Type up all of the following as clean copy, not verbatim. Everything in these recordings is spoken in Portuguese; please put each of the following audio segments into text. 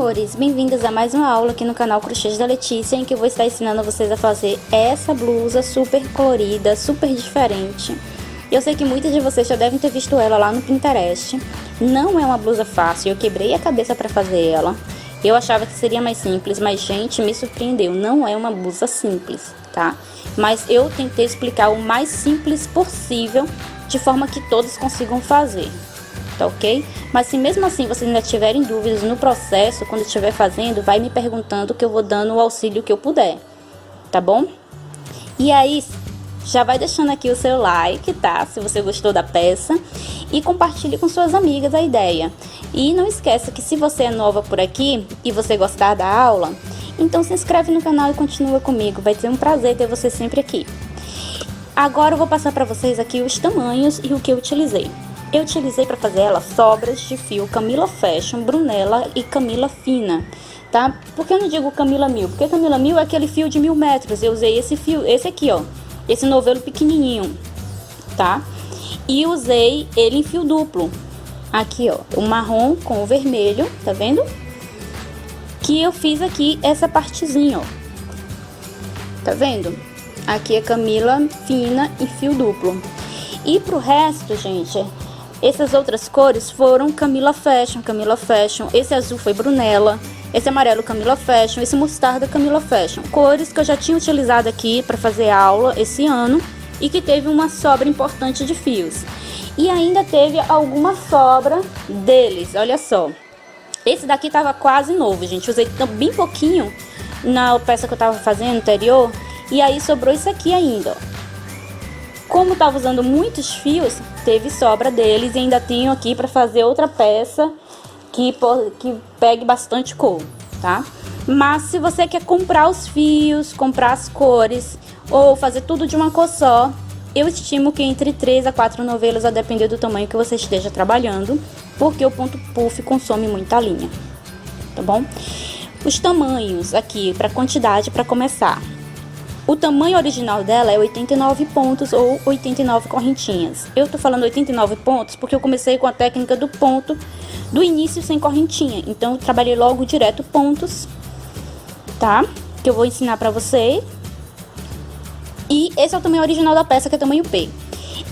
amores, bem-vindas a mais uma aula aqui no canal Crochês da Letícia, em que eu vou estar ensinando vocês a fazer essa blusa super colorida, super diferente. Eu sei que muitas de vocês já devem ter visto ela lá no Pinterest. Não é uma blusa fácil, eu quebrei a cabeça para fazer ela. Eu achava que seria mais simples, mas gente, me surpreendeu, não é uma blusa simples, tá? Mas eu tentei explicar o mais simples possível, de forma que todos consigam fazer. Tá ok? Mas se mesmo assim vocês ainda tiverem dúvidas no processo, quando estiver fazendo, vai me perguntando que eu vou dando o auxílio que eu puder, tá bom? E aí, já vai deixando aqui o seu like, tá? Se você gostou da peça, e compartilhe com suas amigas a ideia. E não esqueça que se você é nova por aqui e você gostar da aula, então se inscreve no canal e continua comigo, vai ser um prazer ter você sempre aqui. Agora eu vou passar para vocês aqui os tamanhos e o que eu utilizei. Eu utilizei para fazer ela sobras de fio Camila Fashion, Brunella e Camila Fina, tá? Por que eu não digo Camila 1000? Porque Camila 1000 é aquele fio de 1000 metros. Eu usei esse fio, esse aqui, ó, esse novelo pequenininho, tá? E usei ele em fio duplo. Aqui, ó, o marrom com o vermelho, tá vendo? Que eu fiz aqui essa partezinha, ó. Tá vendo? Aqui é Camila Fina e fio duplo. E pro resto, gente, essas outras cores foram Camila Fashion, Camila Fashion. Esse azul foi Brunella, esse amarelo Camila Fashion, esse mostarda Camila Fashion. Cores que eu já tinha utilizado aqui para fazer aula esse ano e que teve uma sobra importante de fios. E ainda teve alguma sobra deles, olha só. Esse daqui tava quase novo, gente. Usei bem pouquinho na peça que eu tava fazendo anterior. E aí sobrou isso aqui ainda, ó. Como tava usando muitos fios, teve sobra deles e ainda tenho aqui para fazer outra peça que pegue bastante cor, tá? Mas se você quer comprar os fios, comprar as cores ou fazer tudo de uma cor só, eu estimo que entre 3 a 4 novelos, a depender do tamanho que você esteja trabalhando, porque o ponto puff consome muita linha, tá bom? Os tamanhos aqui para quantidade para começar. O tamanho original dela é 89 pontos ou 89 correntinhas. Eu tô falando 89 pontos porque eu comecei com a técnica do ponto do início sem correntinha. Então, eu trabalhei logo direto pontos, tá? Que eu vou ensinar pra você. E esse é o tamanho original da peça, que é tamanho P.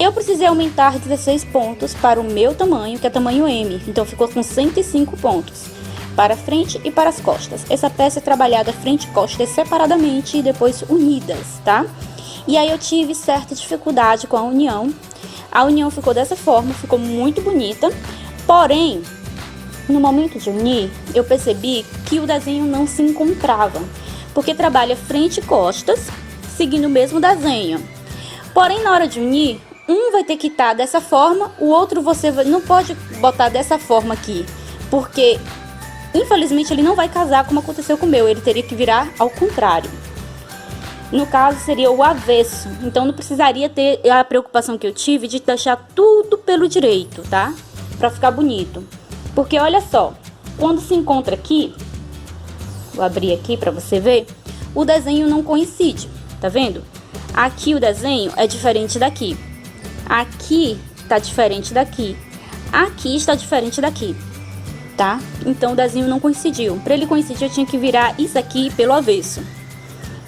Eu precisei aumentar 16 pontos para o meu tamanho, que é tamanho M. Então, ficou com 105 pontos. Para frente e para as costas. Essa peça é trabalhada frente e costas separadamente e depois unidas, tá? E aí eu tive certa dificuldade com a união. A união ficou dessa forma, ficou muito bonita. Porém, no momento de unir, eu percebi que o desenho não se encontrava. Porque trabalha frente e costas, seguindo o mesmo desenho. Porém, na hora de unir, um vai ter que estar dessa forma, o outro você não pode botar dessa forma aqui. Porque infelizmente ele não vai casar como aconteceu com o meu, ele teria que virar ao contrário. No caso seria o avesso, então não precisaria ter a preocupação que eu tive de deixar tudo pelo direito, tá? Pra ficar bonito. Porque olha só, quando se encontra aqui, vou abrir aqui pra você ver, o desenho não coincide, tá vendo? Aqui o desenho é diferente daqui, aqui tá diferente daqui, aqui está diferente daqui. Tá? Então o desenho não coincidiu. Para ele coincidir eu tinha que virar isso aqui pelo avesso.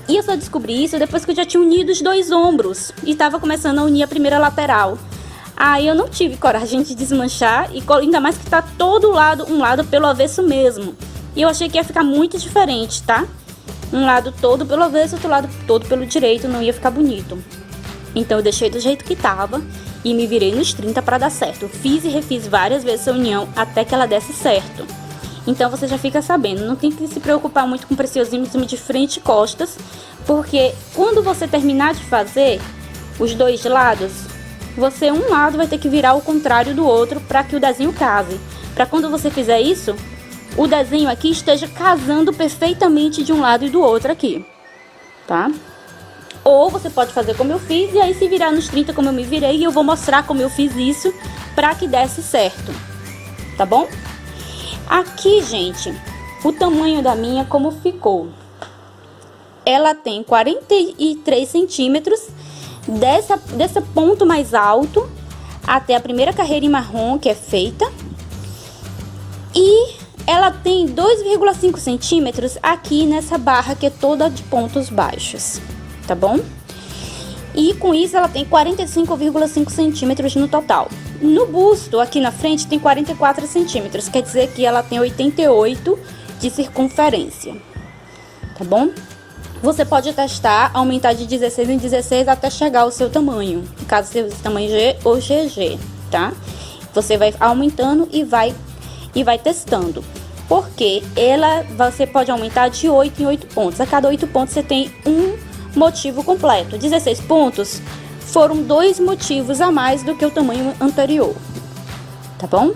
E eu só descobri isso depois que eu já tinha unido os dois ombros e estava começando a unir a primeira lateral. Aí eu não tive coragem de desmanchar e ainda mais que tá todo lado, um lado pelo avesso mesmo. E eu achei que ia ficar muito diferente, tá? Um lado todo pelo avesso, outro lado todo pelo direito, não ia ficar bonito. Então eu deixei do jeito que tava e me virei nos 30 para dar certo. Eu fiz e refiz várias vezes essa união até que ela desse certo. Então você já fica sabendo, não tem que se preocupar muito com preciosismo de frente e costas, porque quando você terminar de fazer os dois lados, você um lado vai ter que virar o contrário do outro para que o desenho case. Para quando você fizer isso, o desenho aqui esteja casando perfeitamente de um lado e do outro aqui, tá? Ou você pode fazer como eu fiz e aí se virar nos 30 como eu me virei, e eu vou mostrar como eu fiz isso para que desse certo, tá bom? Aqui, gente, o tamanho da minha como ficou. Ela tem 43 centímetros desse ponto mais alto até a primeira carreira em marrom que é feita. E ela tem 2,5 centímetros aqui nessa barra que é toda de pontos baixos, tá bom? E com isso ela tem 45,5 centímetros no total. No busto, aqui na frente, tem 44 centímetros, quer dizer que ela tem 88 de circunferência, tá bom? Você pode testar, aumentar de 16 em 16 até chegar ao seu tamanho, no caso seu tamanho G ou GG, tá? Você vai aumentando e vai testando, porque você pode aumentar de 8 em 8 pontos. A cada 8 pontos você tem um motivo completo. 16 pontos foram 2 motivos a mais do que o tamanho anterior, tá bom?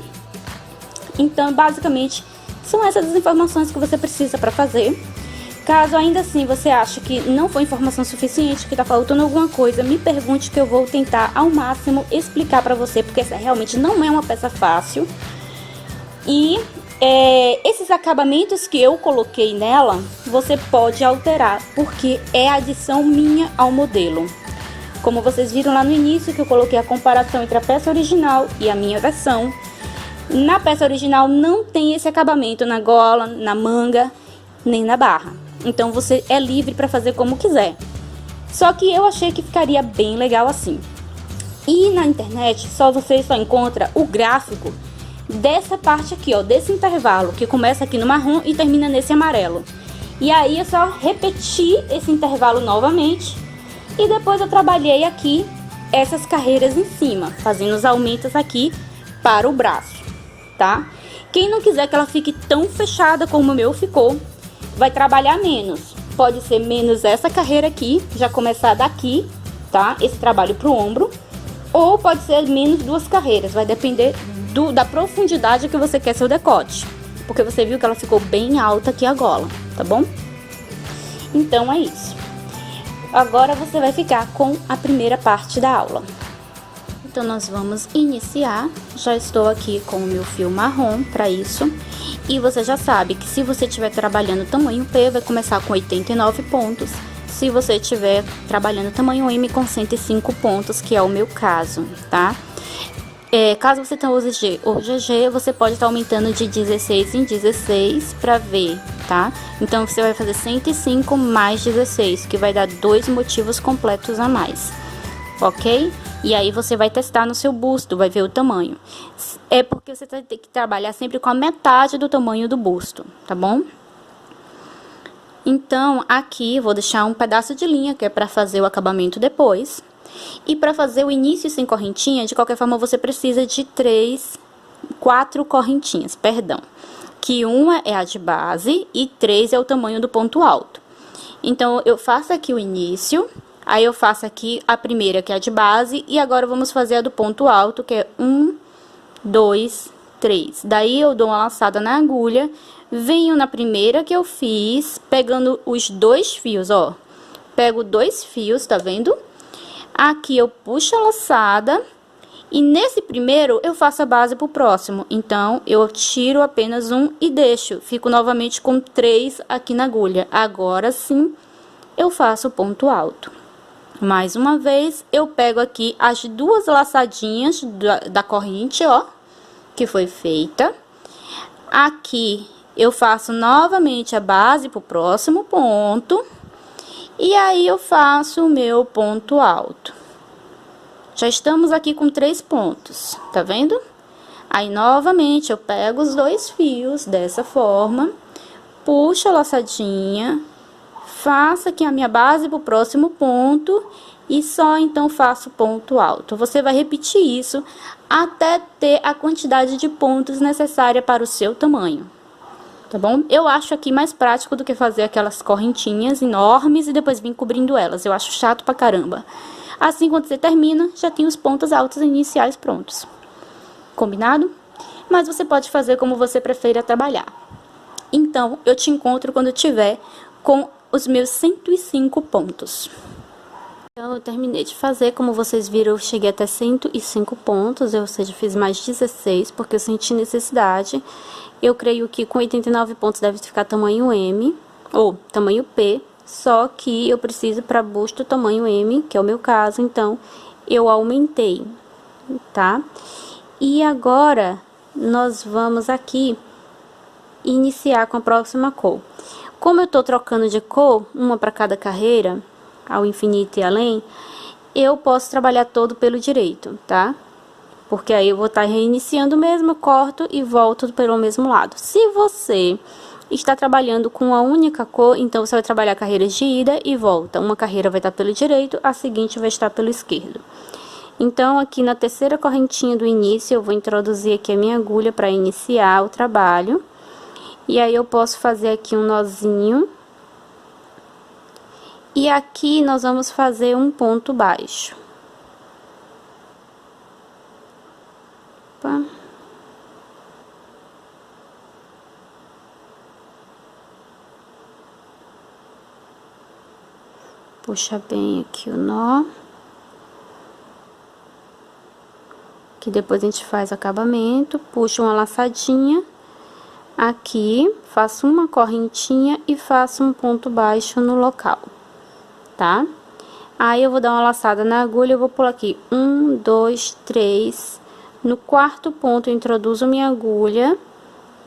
Então, basicamente, são essas as informações que você precisa para fazer. Caso ainda assim você ache que não foi informação suficiente, que tá faltando alguma coisa, me pergunte que eu vou tentar ao máximo explicar para você, porque essa realmente não é uma peça fácil. E esses acabamentos que eu coloquei nela, você pode alterar, porque é adição minha ao modelo. Como vocês viram lá no início, que eu coloquei a comparação entre a peça original e a minha versão. Na peça original não tem esse acabamento na gola, na manga, nem na barra. Então você é livre para fazer como quiser. Só que eu achei que ficaria bem legal assim. E na internet você só encontra o gráfico dessa parte aqui, ó, desse intervalo, que começa aqui no marrom e termina nesse amarelo. E aí é só repetir esse intervalo novamente. E depois eu trabalhei aqui essas carreiras em cima, fazendo os aumentos aqui para o braço, tá? Quem não quiser que ela fique tão fechada como o meu ficou, vai trabalhar menos. Pode ser menos essa carreira aqui, já começar daqui, tá? Esse trabalho pro ombro. Ou pode ser menos 2 carreiras, vai depender da profundidade que você quer seu decote. Porque você viu que ela ficou bem alta aqui a gola, tá bom? Então é isso. Agora você vai ficar com a primeira parte da aula. Então nós vamos iniciar. Já estou aqui com o meu fio marrom para isso. E você já sabe que se você estiver trabalhando tamanho P, vai começar com 89 pontos. Se você estiver trabalhando tamanho M, com 105 pontos, que é o meu caso, tá? Caso você use G ou GG, você pode estar aumentando de 16 em 16 para ver, tá? Então você vai fazer 105 mais 16, que vai dar 2 motivos completos a mais, ok? E aí você vai testar no seu busto, vai ver o tamanho. É porque você vai ter que trabalhar sempre com a metade do tamanho do busto, tá bom? Então, aqui vou deixar um pedaço de linha, que é para fazer o acabamento depois. E para fazer o início sem correntinha, de qualquer forma, você precisa de 4 correntinhas, perdão. Que uma é a de base e 3 é o tamanho do ponto alto. Então, eu faço aqui o início, aí eu faço aqui a primeira, que é a de base, e agora vamos fazer a do ponto alto, que é 1, 2, 3. Daí, eu dou uma laçada na agulha, venho na primeira que eu fiz, pegando os 2 fios, ó. Pego 2 fios, tá vendo? Aqui eu puxo a laçada e nesse primeiro eu faço a base pro próximo. Então, eu tiro apenas um e deixo. Fico novamente com 3 aqui na agulha. Agora sim, eu faço o ponto alto. Mais uma vez, eu pego aqui as 2 laçadinhas da corrente, ó, que foi feita. Aqui, eu faço novamente a base pro próximo ponto. E aí, eu faço o meu ponto alto. Já estamos aqui com 3 pontos, tá vendo? Aí, novamente, eu pego os 2 fios dessa forma, puxo a laçadinha, faço aqui a minha base pro próximo ponto e só então faço ponto alto. Você vai repetir isso até ter a quantidade de pontos necessária para o seu tamanho. Tá bom? Eu acho aqui mais prático do que fazer aquelas correntinhas enormes e depois vir cobrindo elas. Eu acho chato pra caramba. Assim, quando você termina, já tem os pontos altos iniciais prontos. Combinado? Mas você pode fazer como você prefira trabalhar. Então, eu te encontro quando eu tiver com os meus 105 pontos. Então, eu terminei de fazer, como vocês viram, eu cheguei até 105 pontos, ou seja, fiz mais 16, porque eu senti necessidade. Eu creio que com 89 pontos deve ficar tamanho M, ou tamanho P, só que eu preciso para busto tamanho M, que é o meu caso, então eu aumentei, tá? E agora, nós vamos aqui iniciar com a próxima cor. Como eu tô trocando de cor, uma para cada carreira, ao infinito e além, eu posso trabalhar todo pelo direito, tá? Porque aí eu vou estar reiniciando mesmo, corto e volto pelo mesmo lado. Se você está trabalhando com a única cor, então você vai trabalhar carreiras de ida e volta. Uma carreira vai estar pelo direito, a seguinte vai estar pelo esquerdo. Então, aqui na terceira correntinha do início, eu vou introduzir aqui a minha agulha para iniciar o trabalho. E aí, eu posso fazer aqui um nozinho. E aqui, nós vamos fazer um ponto baixo. Opa. Puxa bem aqui o nó. Que depois a gente faz o acabamento, puxa uma laçadinha. Aqui, faço uma correntinha e faço um ponto baixo no local, tá? Aí, eu vou dar uma laçada na agulha, eu vou pular aqui 1, 2, 3. No quarto ponto, eu introduzo minha agulha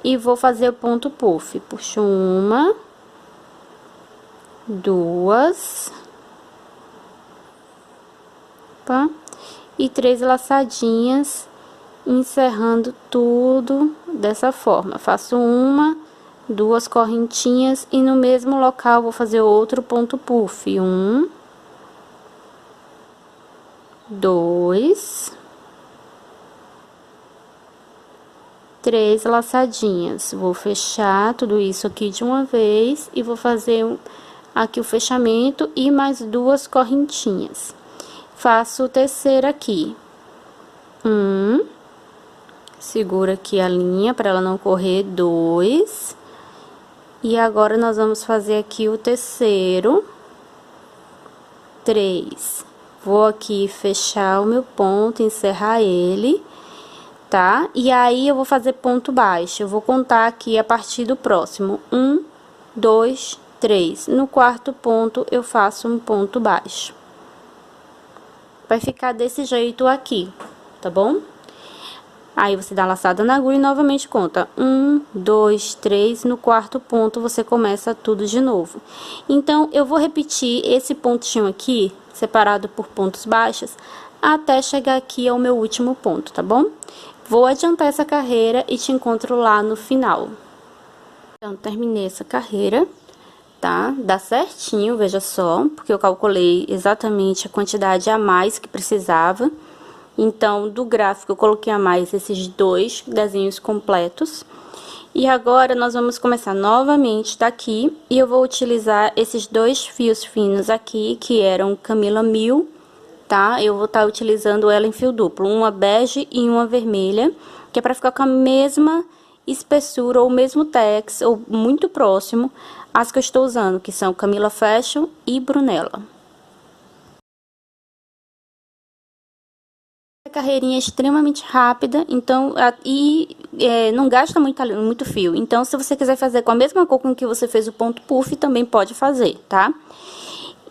e vou fazer o ponto puff. Puxo uma, duas, opa, e 3 laçadinhas, encerrando tudo dessa forma. Faço uma, duas correntinhas e no mesmo local vou fazer outro ponto puff. 1, 2, 3 laçadinhas. Vou fechar tudo isso aqui de uma vez e vou fazer aqui o fechamento e mais 2 correntinhas. Faço o terceiro aqui. 1, segura aqui a linha para ela não correr. 2, e agora nós vamos fazer aqui o terceiro. 3, vou aqui fechar o meu ponto, encerrar ele, tá? E aí, eu vou fazer ponto baixo. Eu vou contar aqui a partir do próximo. 1, 2, 3. No quarto ponto, eu faço um ponto baixo. Vai ficar desse jeito aqui, tá bom? Aí, você dá a laçada na agulha e novamente conta. 1, 2, 3. No quarto ponto, você começa tudo de novo. Então, eu vou repetir esse pontinho aqui, separado por pontos baixos, até chegar aqui ao meu último ponto, tá bom? Vou adiantar essa carreira e te encontro lá no final. Então, terminei essa carreira, tá? Dá certinho, veja só, porque eu calculei exatamente a quantidade a mais que precisava. Então, do gráfico, eu coloquei a mais esses 2 desenhos completos. E agora, nós vamos começar novamente daqui. E eu vou utilizar esses 2 fios finos aqui, que eram Camila 1000, tá? Eu vou estar utilizando ela em fio duplo, uma bege e uma vermelha, que é pra ficar com a mesma espessura, ou mesmo tex, ou muito próximo às que eu estou usando, que são Camila Fashion e Brunella. A carreirinha é extremamente rápida, então, não gasta muito fio. Então, se você quiser fazer com a mesma cor com que você fez o ponto puff, também pode fazer, tá?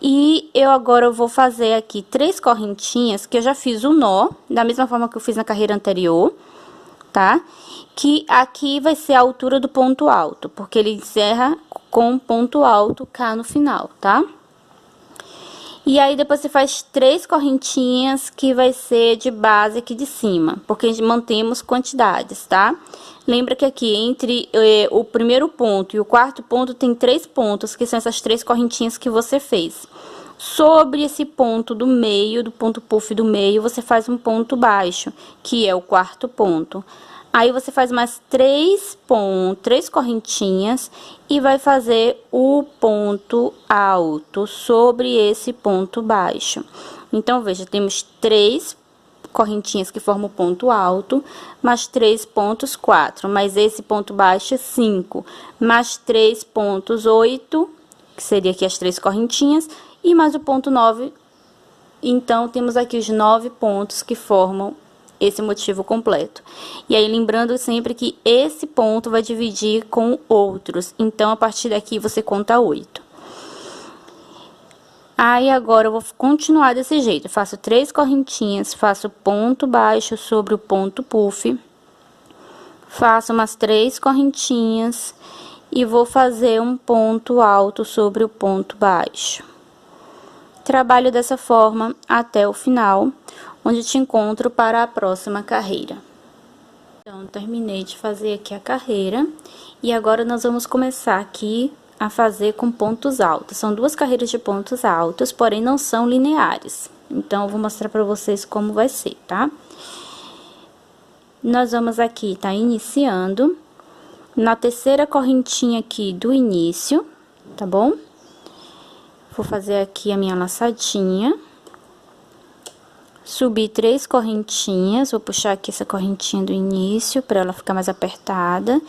E eu agora vou fazer aqui 3 correntinhas, que eu já fiz o nó, da mesma forma que eu fiz na carreira anterior, tá? Que aqui vai ser a altura do ponto alto, porque ele encerra com ponto alto cá no final, tá? E aí, depois você faz 3 correntinhas, que vai ser de base aqui de cima, porque a gente mantemos quantidades, tá? Lembra que aqui, entre o primeiro ponto e o quarto ponto, tem 3 pontos, que são essas 3 correntinhas que você fez. Sobre esse ponto do meio, do ponto puff do meio, você faz um ponto baixo, que é o quarto ponto. Aí, você faz mais 3 correntinhas e vai fazer o ponto alto sobre esse ponto baixo. Então, veja, temos 3 correntinhas que formam o ponto alto, mais 3 pontos, 4, mais esse ponto baixo, 5, mais 3 pontos, 8, que seria aqui as 3 correntinhas, e mais o ponto 9. Então, temos aqui os 9 pontos que formam esse motivo completo. E aí, lembrando sempre que esse ponto vai dividir com outros. Então, a partir daqui, você conta 8. Aí, agora, eu vou continuar desse jeito. Eu faço 3 correntinhas, faço ponto baixo sobre o ponto puff. Faço umas 3 correntinhas e vou fazer um ponto alto sobre o ponto baixo. Trabalho dessa forma até o final, onde te encontro para a próxima carreira. Então, terminei de fazer aqui a carreira e agora nós vamos começar aqui a fazer com pontos altos. São 2 carreiras de pontos altos, porém não são lineares. Então, eu vou mostrar para vocês como vai ser, tá? Nós vamos aqui tá iniciando na terceira correntinha aqui do início, tá bom? Vou fazer aqui a minha laçadinha. Subir 3 correntinhas, vou puxar aqui essa correntinha do início para ela ficar mais apertada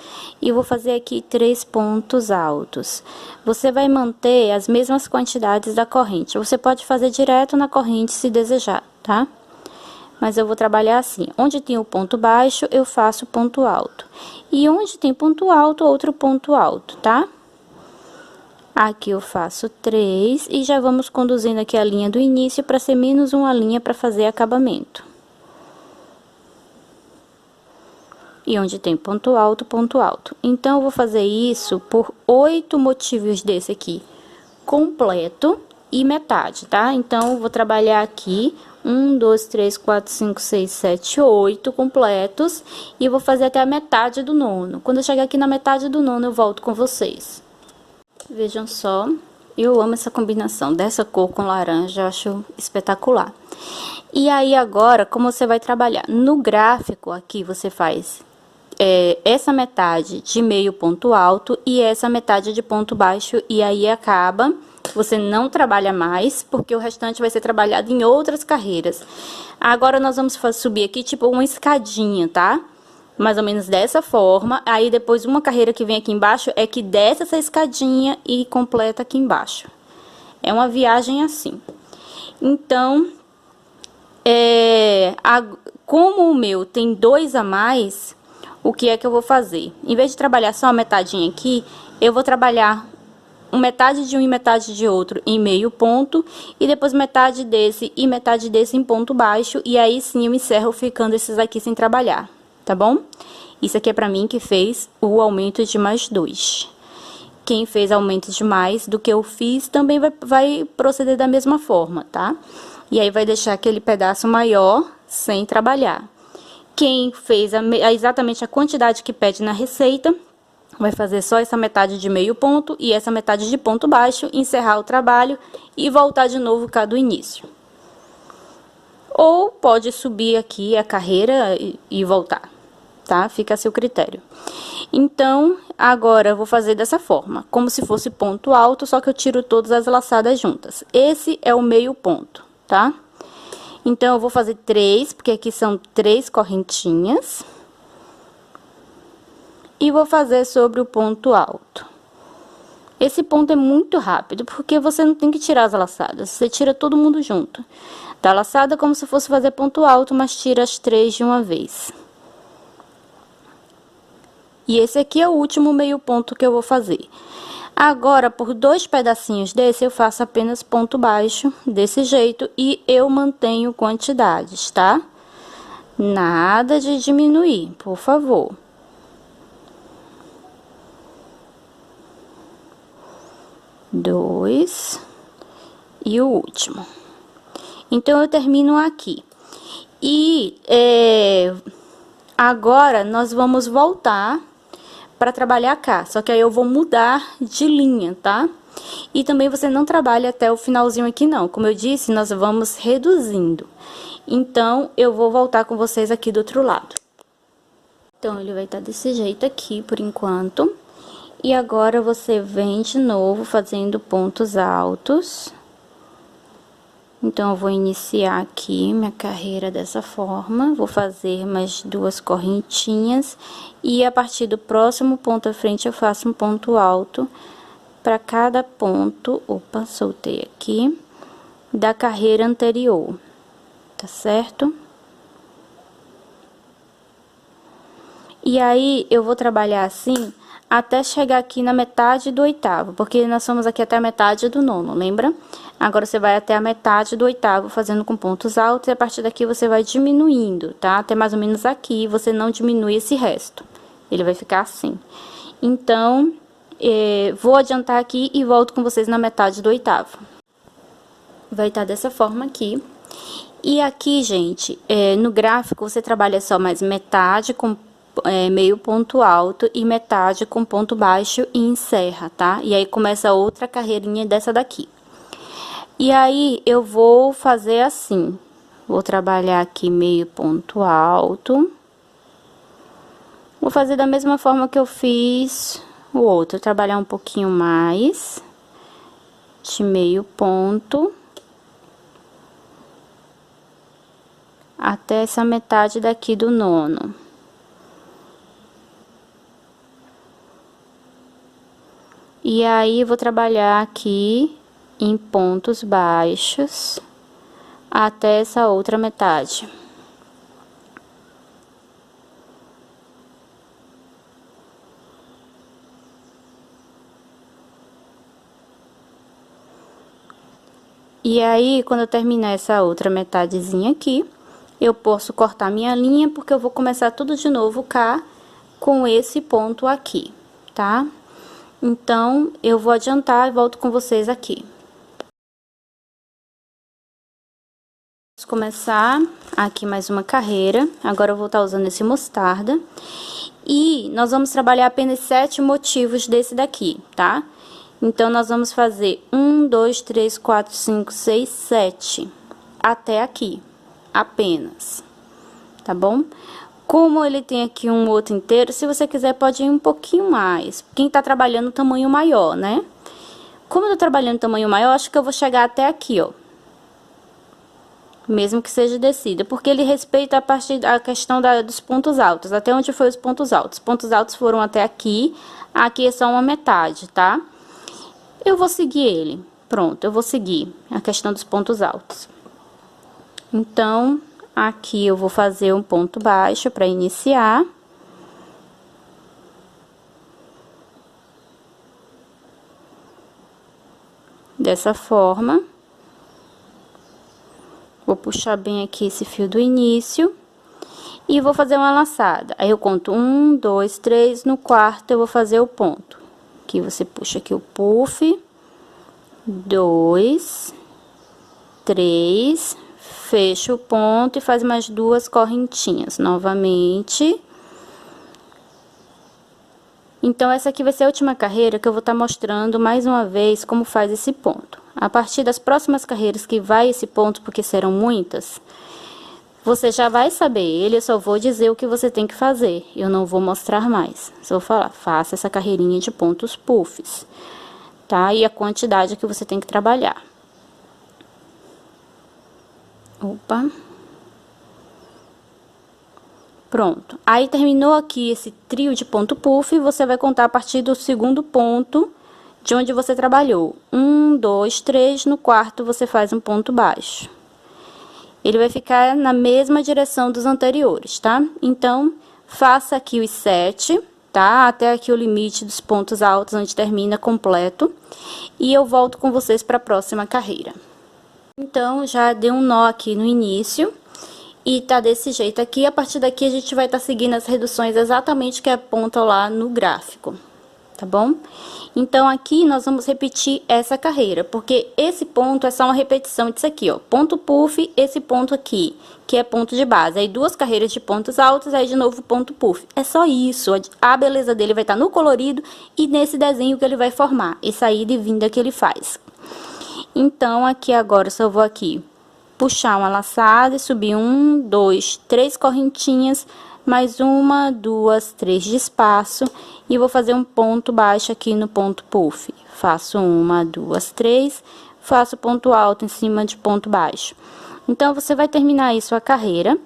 e vou fazer aqui 3 pontos altos. Você vai manter as mesmas quantidades da corrente. Você pode fazer direto na corrente se desejar, tá? Mas eu vou trabalhar assim. Onde tem o ponto baixo, eu faço ponto alto. E onde tem ponto alto, outro ponto alto, tá? Aqui eu faço 3 e já vamos conduzindo aqui a linha do início para ser menos uma linha para fazer acabamento. E onde tem ponto alto, ponto alto. Então, eu vou fazer isso por 8 motivos desse aqui, completo e metade, tá? Então, eu vou trabalhar aqui 1, 2, 3, 4, 5, 6, 7, 8 completos e vou fazer até a metade do nono. Quando eu chegar aqui na metade do nono, eu volto com vocês. Vejam só, eu amo essa combinação dessa cor com laranja, eu acho espetacular. E aí agora, como você vai trabalhar? No gráfico aqui você faz essa metade de meio ponto alto e essa metade de ponto baixo e aí acaba. Você não trabalha mais, porque o restante vai ser trabalhado em outras carreiras. Agora nós vamos subir aqui tipo uma escadinha, tá? Mais ou menos dessa forma, aí depois uma carreira que vem aqui embaixo é que desce essa escadinha e completa aqui embaixo. É uma viagem assim. Então, como o meu tem 2 a mais, o que é que eu vou fazer? Em vez de trabalhar só a metadinha aqui, eu vou trabalhar metade de um e metade de outro em meio ponto, e depois metade desse e metade desse em ponto baixo, e aí sim eu encerro ficando esses aqui sem trabalhar. Tá bom? Isso aqui é pra mim que fez o aumento de mais 2. Quem fez aumento de mais do que eu fiz também vai proceder da mesma forma, tá? E aí vai deixar aquele pedaço maior sem trabalhar. Quem fez exatamente a quantidade que pede na receita, vai fazer só essa metade de meio ponto e essa metade de ponto baixo, encerrar o trabalho e voltar de novo cá do início. Ou pode subir aqui a carreira e voltar, tá? Fica a seu critério. Então, agora eu vou fazer dessa forma, como se fosse ponto alto, só que eu tiro todas as laçadas juntas. Esse é o meio ponto, tá? Então, eu vou fazer 3, porque aqui são 3 correntinhas. E vou fazer sobre o ponto alto. Esse ponto é muito rápido, porque você não tem que tirar as laçadas, você tira todo mundo junto. Dá laçada como se fosse fazer ponto alto, mas tira as 3 de uma vez. E esse aqui é o último meio ponto que eu vou fazer. Agora, por 2 pedacinhos desse, eu faço apenas ponto baixo, desse jeito, e eu mantenho quantidades, tá? Nada de diminuir, por favor. Dois. E o último. Então, eu termino aqui. E, agora, nós vamos voltar para trabalhar cá, só que aí eu vou mudar de linha, tá? E também você não trabalha até o finalzinho aqui não, como eu disse, nós vamos reduzindo. Então, eu vou voltar com vocês aqui do outro lado. Então, ele vai estar desse jeito aqui, por enquanto. E agora, você vem de novo fazendo pontos altos. Então, eu vou iniciar aqui minha carreira dessa forma, vou fazer mais 2 correntinhas, e a partir do próximo ponto à frente, eu faço um ponto alto para cada ponto, opa, soltei aqui, da carreira anterior, tá certo? E aí, eu vou trabalhar assim, até chegar aqui na metade do 8º, porque nós somos aqui até a metade do 9º, lembra? Agora, você vai até a metade do 8º, fazendo com pontos altos, e a partir daqui você vai diminuindo, tá? Até mais ou menos aqui, você não diminui esse resto. Ele vai ficar assim. Então, vou adiantar aqui e volto com vocês na metade do oitavo. Vai estar dessa forma aqui. E aqui, gente, no gráfico você trabalha só mais metade com meio ponto alto e metade com ponto baixo e encerra, tá? E aí começa outra carreirinha dessa daqui. E aí eu vou fazer assim, vou trabalhar aqui meio ponto alto. Vou fazer da mesma forma que eu fiz o outro, trabalhar um pouquinho mais de meio ponto até essa metade daqui do nono. E aí, vou trabalhar aqui em pontos baixos até essa outra metade. E aí, quando eu terminar essa outra metadezinha aqui, eu posso cortar minha linha, porque eu vou começar tudo de novo cá com esse ponto aqui, tá? Então, eu vou adiantar e volto com vocês aqui. Vamos começar aqui mais uma carreira. Agora eu vou estar usando esse mostarda. E nós vamos trabalhar apenas 7 motivos desse daqui, tá? Então, nós vamos fazer 1, 2, 3, 4, 5, 6, 7. Até aqui, apenas. Tá bom? Como ele tem aqui um outro inteiro, se você quiser pode ir um pouquinho mais. Quem tá trabalhando tamanho maior, né? Como eu tô trabalhando tamanho maior, acho que eu vou chegar até aqui, ó. Mesmo que seja descida, porque ele respeita a questão dos pontos altos. Até onde foi os pontos altos? Os pontos altos foram até aqui. Aqui é só uma metade, tá? Eu vou seguir ele. Pronto, eu vou seguir a questão dos pontos altos. Então, aqui eu vou fazer um ponto baixo para iniciar. Dessa forma. Vou puxar bem aqui esse fio do início. E vou fazer uma laçada. Aí, eu conto 1, 2, 3. No quarto, eu vou fazer o ponto. Aqui, você puxa aqui o puff. 2, 3... Fecha o ponto e faz mais 2 correntinhas novamente. Então, essa aqui vai ser a última carreira que eu vou estar mostrando mais uma vez como faz esse ponto. A partir das próximas carreiras que vai esse ponto, porque serão muitas, você já vai saber ele, eu só vou dizer o que você tem que fazer. Eu não vou mostrar mais. Só vou falar, faça essa carreirinha de pontos puffs, tá? E a quantidade que você tem que trabalhar. Opa. Pronto. Aí, terminou aqui esse trio de ponto puff, você vai contar a partir do segundo ponto de onde você trabalhou. 1, 2, 3, no quarto você faz um ponto baixo. Ele vai ficar na mesma direção dos anteriores, tá? Então, faça aqui os 7, tá? Até aqui o limite dos pontos altos, onde termina completo. E eu volto com vocês para a próxima carreira. Então, já dei um nó aqui no início, e tá desse jeito aqui. A partir daqui, a gente vai estar seguindo as reduções exatamente que apontam lá no gráfico, tá bom? Então, aqui, nós vamos repetir essa carreira, porque esse ponto é só uma repetição disso aqui, ó. Ponto puff, esse ponto aqui, que é ponto de base. Aí, 2 carreiras de pontos altos, aí de novo ponto puff. É só isso, a beleza dele vai estar no colorido e nesse desenho que ele vai formar, essa ida e vinda que ele faz. Então, aqui agora, só vou aqui puxar uma laçada e subir 1, 2, 3 correntinhas, mais 1, 2, 3 de espaço, e vou fazer um ponto baixo aqui no ponto puff. Faço 1, 2, 3, faço ponto alto em cima de ponto baixo. Então, você vai terminar isso a carreira,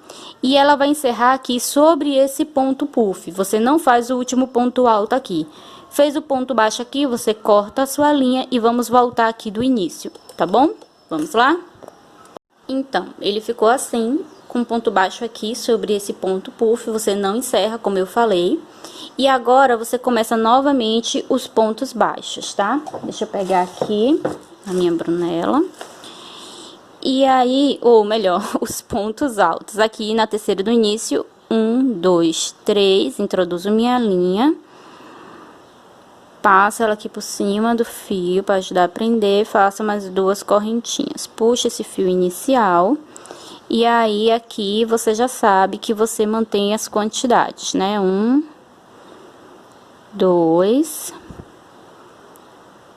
e ela vai encerrar aqui sobre esse ponto puff. Você não faz o último ponto alto aqui. Fez o ponto baixo aqui, você corta a sua linha e vamos voltar aqui do início, tá bom? Vamos lá? Então, ele ficou assim, com ponto baixo aqui sobre esse ponto puff, você não encerra, como eu falei. E agora, você começa novamente os pontos baixos, tá? Deixa eu pegar aqui a minha Brunella. E aí, ou melhor, os pontos altos. Aqui na terceira do início, 1, 2, 3, introduzo minha linha, passo ela aqui por cima do fio para ajudar a prender, faço mais 2 correntinhas, puxo esse fio inicial, e aí aqui você já sabe que você mantém as quantidades, né? 1, 2,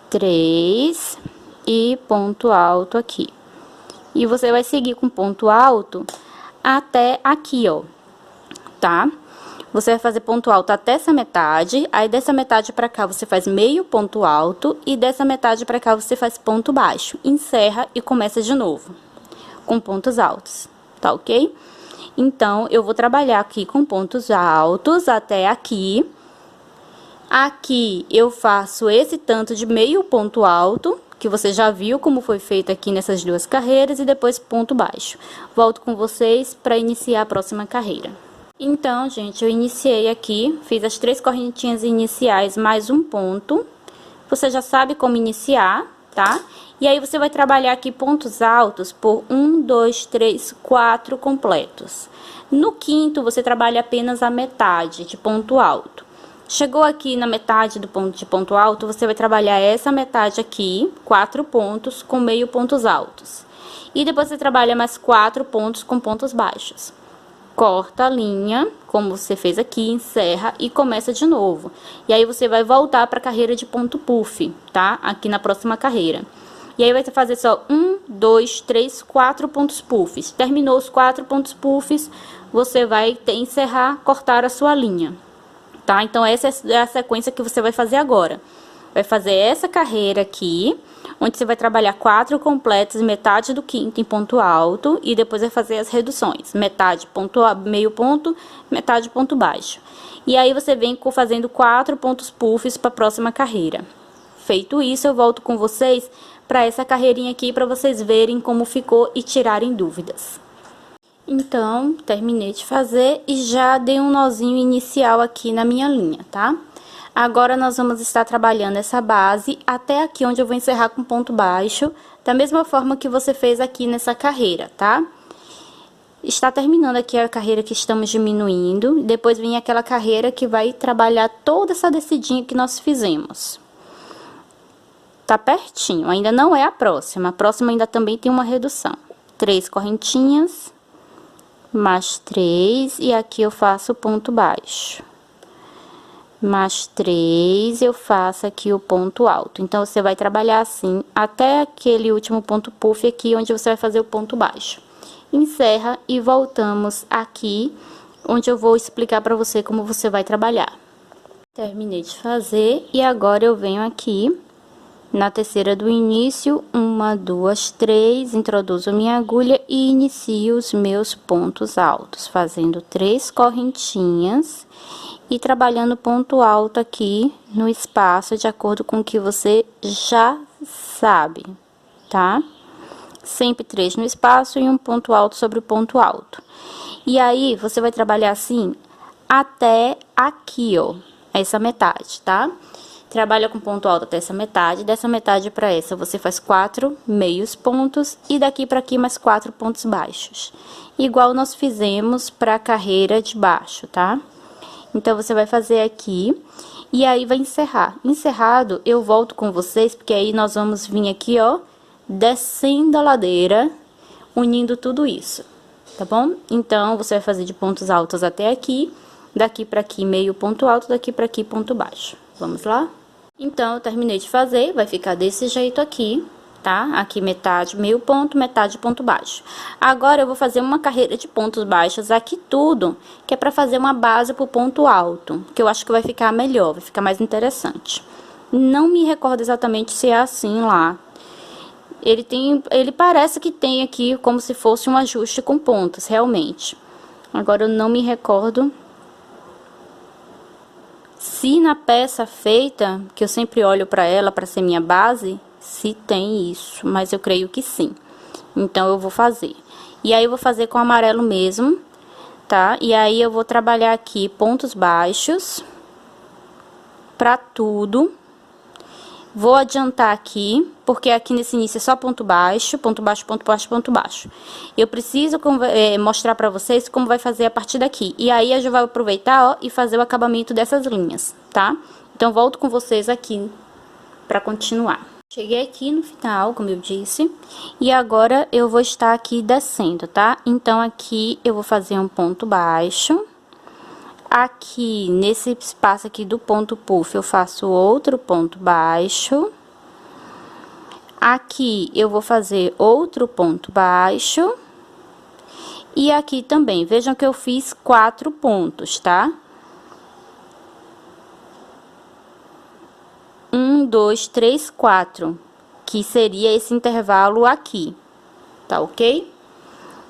3 e ponto alto aqui. E você vai seguir com ponto alto até aqui, ó, tá? Você vai fazer ponto alto até essa metade, aí dessa metade pra cá você faz meio ponto alto e dessa metade pra cá você faz ponto baixo. Encerra e começa de novo, com pontos altos, tá ok? Então, eu vou trabalhar aqui com pontos altos até aqui. Aqui eu faço esse tanto de meio ponto alto, que você já viu como foi feito aqui nessas 2 carreiras, e depois ponto baixo. Volto com vocês para iniciar a próxima carreira. Então, gente, eu iniciei aqui, fiz as 3 correntinhas iniciais mais um ponto. Você já sabe como iniciar, tá? E aí, você vai trabalhar aqui pontos altos por 1, 2, 3, 4 completos. No quinto, você trabalha apenas a metade de ponto alto. Chegou aqui na metade do ponto de ponto alto, você vai trabalhar essa metade aqui, 4 pontos com meio pontos altos. E depois você trabalha mais 4 pontos com pontos baixos. Corta a linha, como você fez aqui, encerra e começa de novo. E aí você vai voltar para a carreira de ponto puff, tá? Aqui na próxima carreira. E aí vai fazer só 1, 2, 3, 4 pontos puffs. Terminou os 4 pontos puffs, você vai encerrar, cortar a sua linha. Tá? Então, essa é a sequência que você vai fazer agora. Vai fazer essa carreira aqui, onde você vai trabalhar 4 completos, metade do quinto em ponto alto, e depois vai fazer as reduções. Metade ponto, meio ponto, metade ponto baixo. E aí, você vem fazendo 4 pontos puffs para a próxima carreira. Feito isso, eu volto com vocês para essa carreirinha aqui, para vocês verem como ficou e tirarem dúvidas. Então, terminei de fazer e já dei um nozinho inicial aqui na minha linha, tá? Agora, nós vamos estar trabalhando essa base até aqui onde eu vou encerrar com ponto baixo, da mesma forma que você fez aqui nessa carreira, tá? Está terminando aqui a carreira que estamos diminuindo, depois vem aquela carreira que vai trabalhar toda essa descidinha que nós fizemos. Tá pertinho, ainda não é a próxima ainda também tem uma redução. 3 correntinhas, mais 3, e aqui eu faço o ponto baixo. Mais 3, eu faço aqui o ponto alto. Então, você vai trabalhar assim, até aquele último ponto puff aqui, onde você vai fazer o ponto baixo. Encerra e voltamos aqui, onde eu vou explicar pra você como você vai trabalhar. Terminei de fazer, e agora eu venho aqui, na terceira do início, 1, 2, 3, introduzo minha agulha e inicio os meus pontos altos, fazendo 3 correntinhas e trabalhando ponto alto aqui no espaço, de acordo com o que você já sabe, tá? Sempre 3 no espaço e um ponto alto sobre o ponto alto. E aí, você vai trabalhar assim até aqui, ó, essa metade, tá? Trabalha com ponto alto até essa metade, dessa metade para essa você faz 4 meios pontos e daqui para aqui mais 4 pontos baixos. Igual nós fizemos para a carreira de baixo, tá? Então, você vai fazer aqui e aí vai encerrar. Encerrado, eu volto com vocês, porque aí nós vamos vir aqui, ó, descendo a ladeira, unindo tudo isso, tá bom? Então, você vai fazer de pontos altos até aqui, daqui para aqui meio ponto alto, daqui para aqui ponto baixo. Vamos lá? Então, eu terminei de fazer, vai ficar desse jeito aqui, tá? Aqui metade meio ponto, metade ponto baixo. Agora, eu vou fazer uma carreira de pontos baixos aqui tudo, que é pra fazer uma base pro ponto alto, que eu acho que vai ficar melhor, vai ficar mais interessante. Não me recordo exatamente se é assim lá. Ele parece que tem aqui como se fosse um ajuste com pontos, realmente. Agora, eu não me recordo se na peça feita, que eu sempre olho para ela, para ser minha base, se tem isso, mas eu creio que sim. Então, eu vou fazer. E aí, eu vou fazer com amarelo mesmo, tá? E aí, eu vou trabalhar aqui pontos baixos, pra tudo. Vou adiantar aqui, porque aqui nesse início é só ponto baixo, ponto baixo, ponto baixo, ponto baixo. Eu preciso mostrar pra vocês como vai fazer a partir daqui. E aí, eu já vou aproveitar, ó, e fazer o acabamento dessas linhas, tá? Então, volto com vocês aqui pra continuar. Cheguei aqui no final, como eu disse, e agora eu vou estar aqui descendo, tá? Então, aqui eu vou fazer um ponto baixo. Aqui, nesse espaço aqui do ponto puff, eu faço outro ponto baixo. Aqui, eu vou fazer outro ponto baixo. E aqui também, vejam que eu fiz 4 pontos, tá? 1, 2, 3, 4, que seria esse intervalo aqui, tá ok?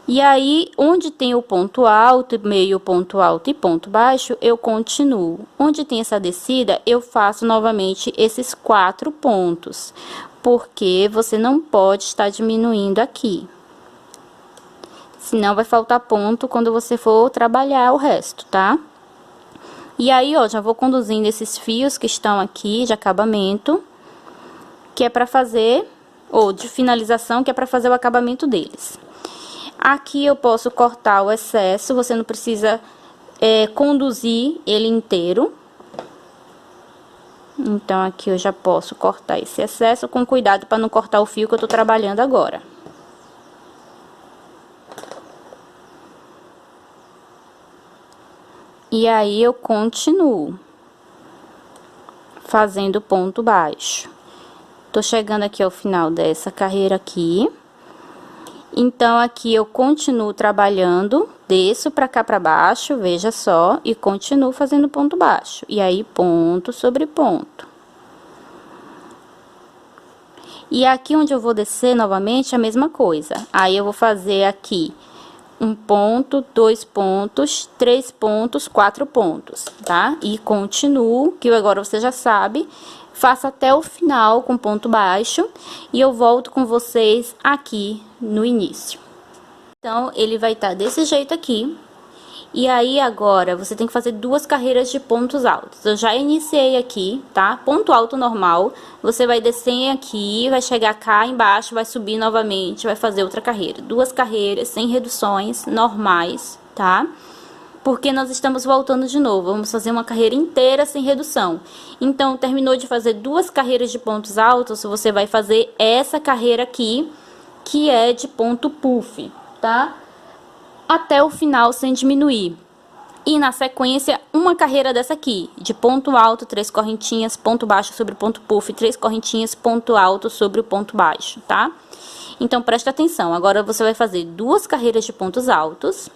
E aí, onde tem o ponto alto, meio ponto alto e ponto baixo, eu continuo. Onde tem essa descida, eu faço novamente esses 4 pontos, porque você não pode estar diminuindo aqui. Senão, vai faltar ponto quando você for trabalhar o resto, tá? E aí, ó, já vou conduzindo esses fios que estão aqui de acabamento, que é pra fazer, ou de finalização, que é pra fazer o acabamento deles. Aqui eu posso cortar o excesso, você não precisa conduzir ele inteiro. Então, aqui eu já posso cortar esse excesso com cuidado para não cortar o fio que eu tô trabalhando agora. E aí, eu continuo fazendo ponto baixo. Tô chegando aqui ao final dessa carreira aqui. Então, aqui eu continuo trabalhando, desço pra cá pra baixo, veja só, e continuo fazendo ponto baixo. E aí, ponto sobre ponto. E aqui onde eu vou descer novamente, a mesma coisa. Aí, eu vou fazer aqui um ponto, 2 pontos, 3 pontos, 4 pontos, tá? E continuo, que agora você já sabe, faço até o final com ponto baixo e eu volto com vocês aqui no início. Então, ele vai estar desse jeito aqui. E aí, agora, você tem que fazer 2 carreiras de pontos altos. Eu já iniciei aqui, tá? Ponto alto normal. Você vai descer aqui, vai chegar cá embaixo, vai subir novamente, vai fazer outra carreira. 2 carreiras sem reduções normais, tá? Porque nós estamos voltando de novo. Vamos fazer uma carreira inteira sem redução. Então, terminou de fazer 2 carreiras de pontos altos, você vai fazer essa carreira aqui, que é de ponto puff, tá? Até o final sem diminuir. E na sequência, uma carreira dessa aqui, de ponto alto, 3 correntinhas, ponto baixo sobre ponto puff, 3 correntinhas, ponto alto sobre o ponto baixo, tá? Então, presta atenção. Agora, você vai fazer 2 carreiras de pontos altos,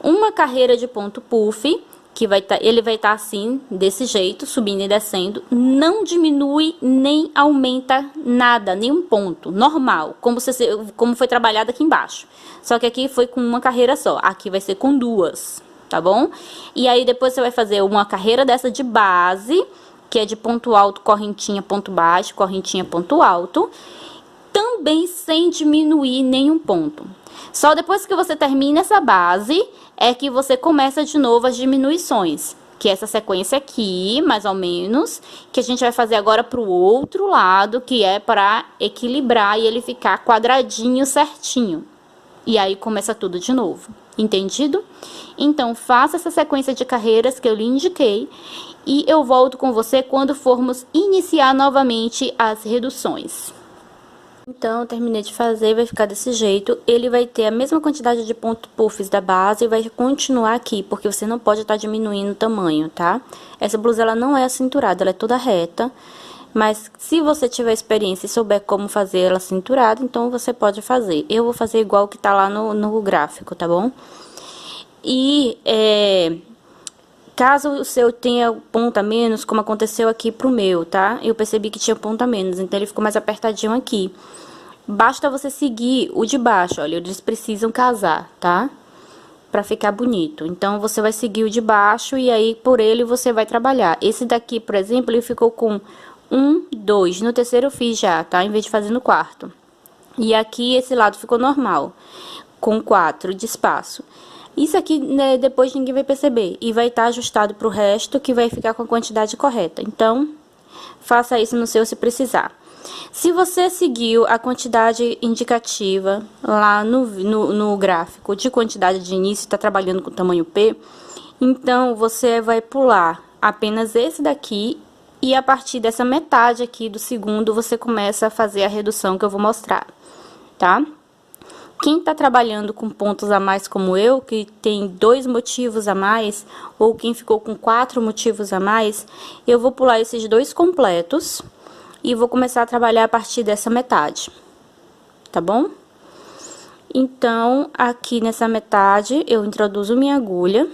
uma carreira de ponto puff, que ele vai estar assim, desse jeito, subindo e descendo. Não diminui nem aumenta nada, nenhum ponto, normal, como foi trabalhado aqui embaixo. Só que aqui foi com uma carreira só, aqui vai ser com 2, tá bom? E aí, depois você vai fazer uma carreira dessa de base, que é de ponto alto, correntinha, ponto baixo, correntinha, ponto alto, também sem diminuir nenhum ponto. Só depois que você termina essa base, é que você começa de novo as diminuições. Que é essa sequência aqui, mais ou menos, que a gente vai fazer agora pro outro lado, que é para equilibrar e ele ficar quadradinho certinho. E aí, começa tudo de novo. Entendido? Então, faça essa sequência de carreiras que eu lhe indiquei. E eu volto com você quando formos iniciar novamente as reduções. Então, eu terminei de fazer, vai ficar desse jeito. Ele vai ter a mesma quantidade de ponto puffs da base e vai continuar aqui, porque você não pode estar diminuindo o tamanho, tá? Essa blusa, ela não é acinturada, ela é toda reta. Mas, se você tiver experiência e souber como fazer ela cinturada, então você pode fazer. Eu vou fazer igual que tá lá no gráfico, tá bom? E, caso o seu tenha ponta menos, como aconteceu aqui pro meu, tá? Eu percebi que tinha ponta menos, então ele ficou mais apertadinho aqui. Basta você seguir o de baixo, olha, eles precisam casar, tá? Pra ficar bonito. Então, você vai seguir o de baixo e aí, por ele, você vai trabalhar. Esse daqui, por exemplo, ele ficou com 1, 2. No terceiro eu fiz já, tá? Em vez de fazer no quarto. E aqui, esse lado ficou normal, com 4 de espaço. Isso aqui, né, depois ninguém vai perceber. E vai estar ajustado pro resto, que vai ficar com a quantidade correta. Então, faça isso no seu se precisar. Se você seguiu a quantidade indicativa lá no gráfico de quantidade de início e está trabalhando com tamanho P, então você vai pular apenas esse daqui e a partir dessa metade aqui do segundo você começa a fazer a redução que eu vou mostrar, tá? Quem tá trabalhando com pontos a mais como eu, que tem 2 motivos a mais, ou quem ficou com 4 motivos a mais, eu vou pular esses 2 completos e vou começar a trabalhar a partir dessa metade, tá bom? Então, aqui nessa metade, eu introduzo minha agulha.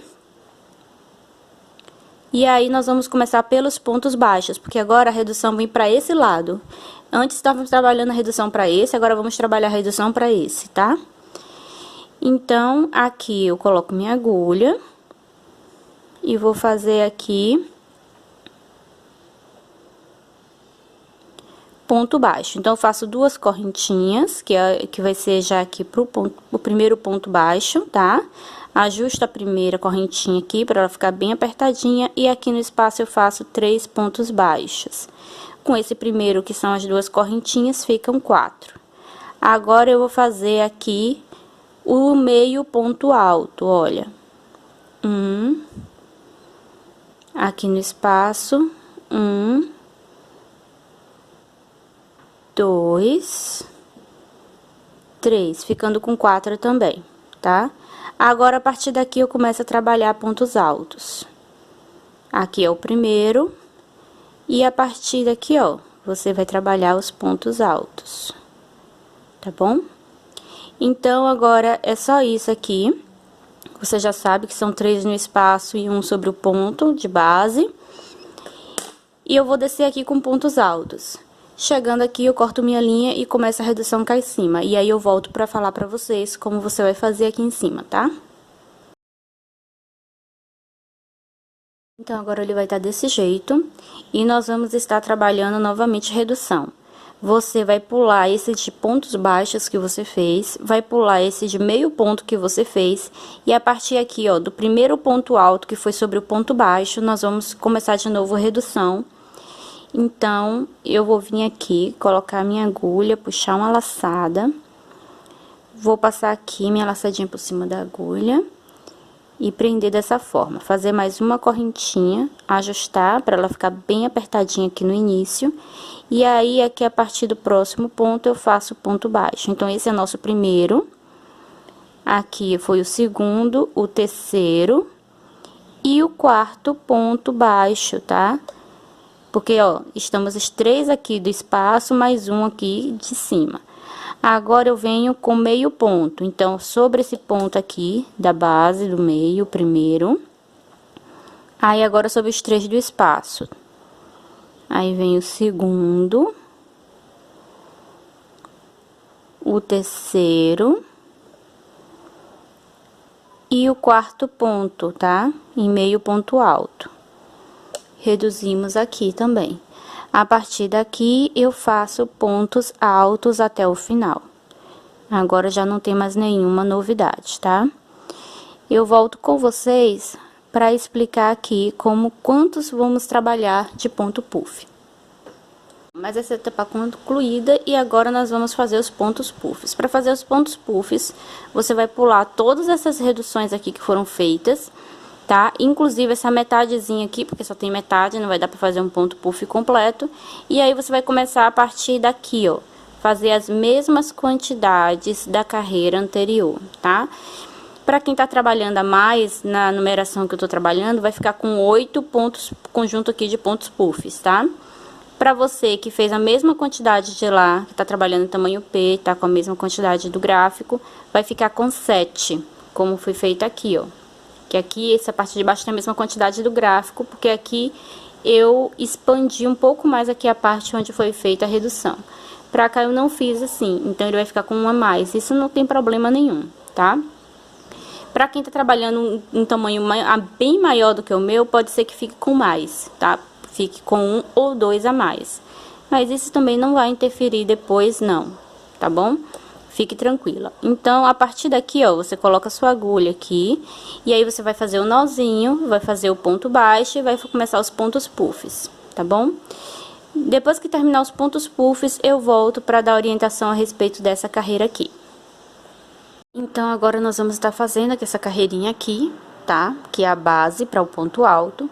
E aí, nós vamos começar pelos pontos baixos, porque agora a redução vem para esse lado. Antes estávamos trabalhando a redução para esse, agora vamos trabalhar a redução para esse, tá? Então, aqui eu coloco minha agulha e vou fazer aqui ponto baixo. Então, eu faço 2 correntinhas, que vai ser já aqui pro o primeiro ponto baixo, tá? Ajusto a primeira correntinha aqui para ela ficar bem apertadinha e aqui no espaço eu faço 3 pontos baixos. Com esse primeiro, que são as 2 correntinhas, ficam 4. Agora, eu vou fazer aqui o meio ponto alto, olha. 1. Aqui no espaço, 1. 2, 3, ficando com 4 também, tá? Agora, a partir daqui, eu começo a trabalhar pontos altos. Aqui é o primeiro, e a partir daqui, ó, você vai trabalhar os pontos altos, tá bom? Então, agora, é só isso aqui. Você já sabe que são 3 no espaço e 1 sobre o ponto de base. E eu vou descer aqui com pontos altos. Chegando aqui, eu corto minha linha e começo a redução cá em cima. E aí, eu volto pra falar pra vocês como você vai fazer aqui em cima, tá? Então, agora ele vai estar desse jeito. E nós vamos estar trabalhando novamente redução. Você vai pular esse de pontos baixos que você fez, vai pular esse de meio ponto que você fez, e a partir aqui, ó, do primeiro ponto alto, que foi sobre o ponto baixo, nós vamos começar de novo a redução. Então, eu vou vir aqui, colocar minha agulha, puxar uma laçada. Vou passar aqui minha laçadinha por cima da agulha e prender dessa forma. Fazer mais uma correntinha, ajustar para ela ficar bem apertadinha aqui no início. E aí, aqui a partir do próximo ponto, eu faço ponto baixo. Então, esse é nosso primeiro. Aqui foi o segundo, o terceiro e o quarto ponto baixo, tá? Porque, ó, estamos os 3 aqui do espaço, mais um aqui de cima. Agora, eu venho com meio ponto. Então, sobre esse ponto aqui, da base, do meio, primeiro. Aí, agora, sobre os 3 do espaço. Aí, vem o segundo. O terceiro. E o quarto ponto, tá? Em meio ponto alto. Reduzimos aqui também. A partir daqui, eu faço pontos altos até o final. Agora, já não tem mais nenhuma novidade, tá? Eu volto com vocês para explicar aqui quantos vamos trabalhar de ponto puff. Mas essa etapa concluída e agora nós vamos fazer os pontos puffs. Para fazer os pontos puffs, você vai pular todas essas reduções aqui que foram feitas, tá? Inclusive essa metadezinha aqui, porque só tem metade, não vai dar pra fazer um ponto puff completo. E aí, você vai começar a partir daqui, ó, fazer as mesmas quantidades da carreira anterior, tá? Pra quem tá trabalhando a mais, na numeração que eu tô trabalhando, vai ficar com 8 pontos, conjunto aqui de pontos puffs, tá? Pra você que fez a mesma quantidade de lá, que tá trabalhando em tamanho P, tá com a mesma quantidade do gráfico, vai ficar com 7, como foi feito aqui, ó. Que aqui, essa parte de baixo tem a mesma quantidade do gráfico, porque aqui eu expandi um pouco mais aqui a parte onde foi feita a redução. Pra cá eu não fiz assim, então ele vai ficar com 1 a mais, isso não tem problema nenhum, tá? Pra quem tá trabalhando um tamanho bem maior do que o meu, pode ser que fique com mais, tá? Fique com 1 ou 2 a mais. Mas isso também não vai interferir depois, não, tá bom? Fique tranquila. Então, a partir daqui, ó, você coloca a sua agulha aqui, e aí você vai fazer o nozinho, vai fazer o ponto baixo e vai começar os pontos puffs, tá bom? Depois que terminar os pontos puffs, eu volto para dar orientação a respeito dessa carreira aqui. Então, agora nós vamos estar fazendo aqui essa carreirinha aqui, tá? Que é a base para o ponto alto.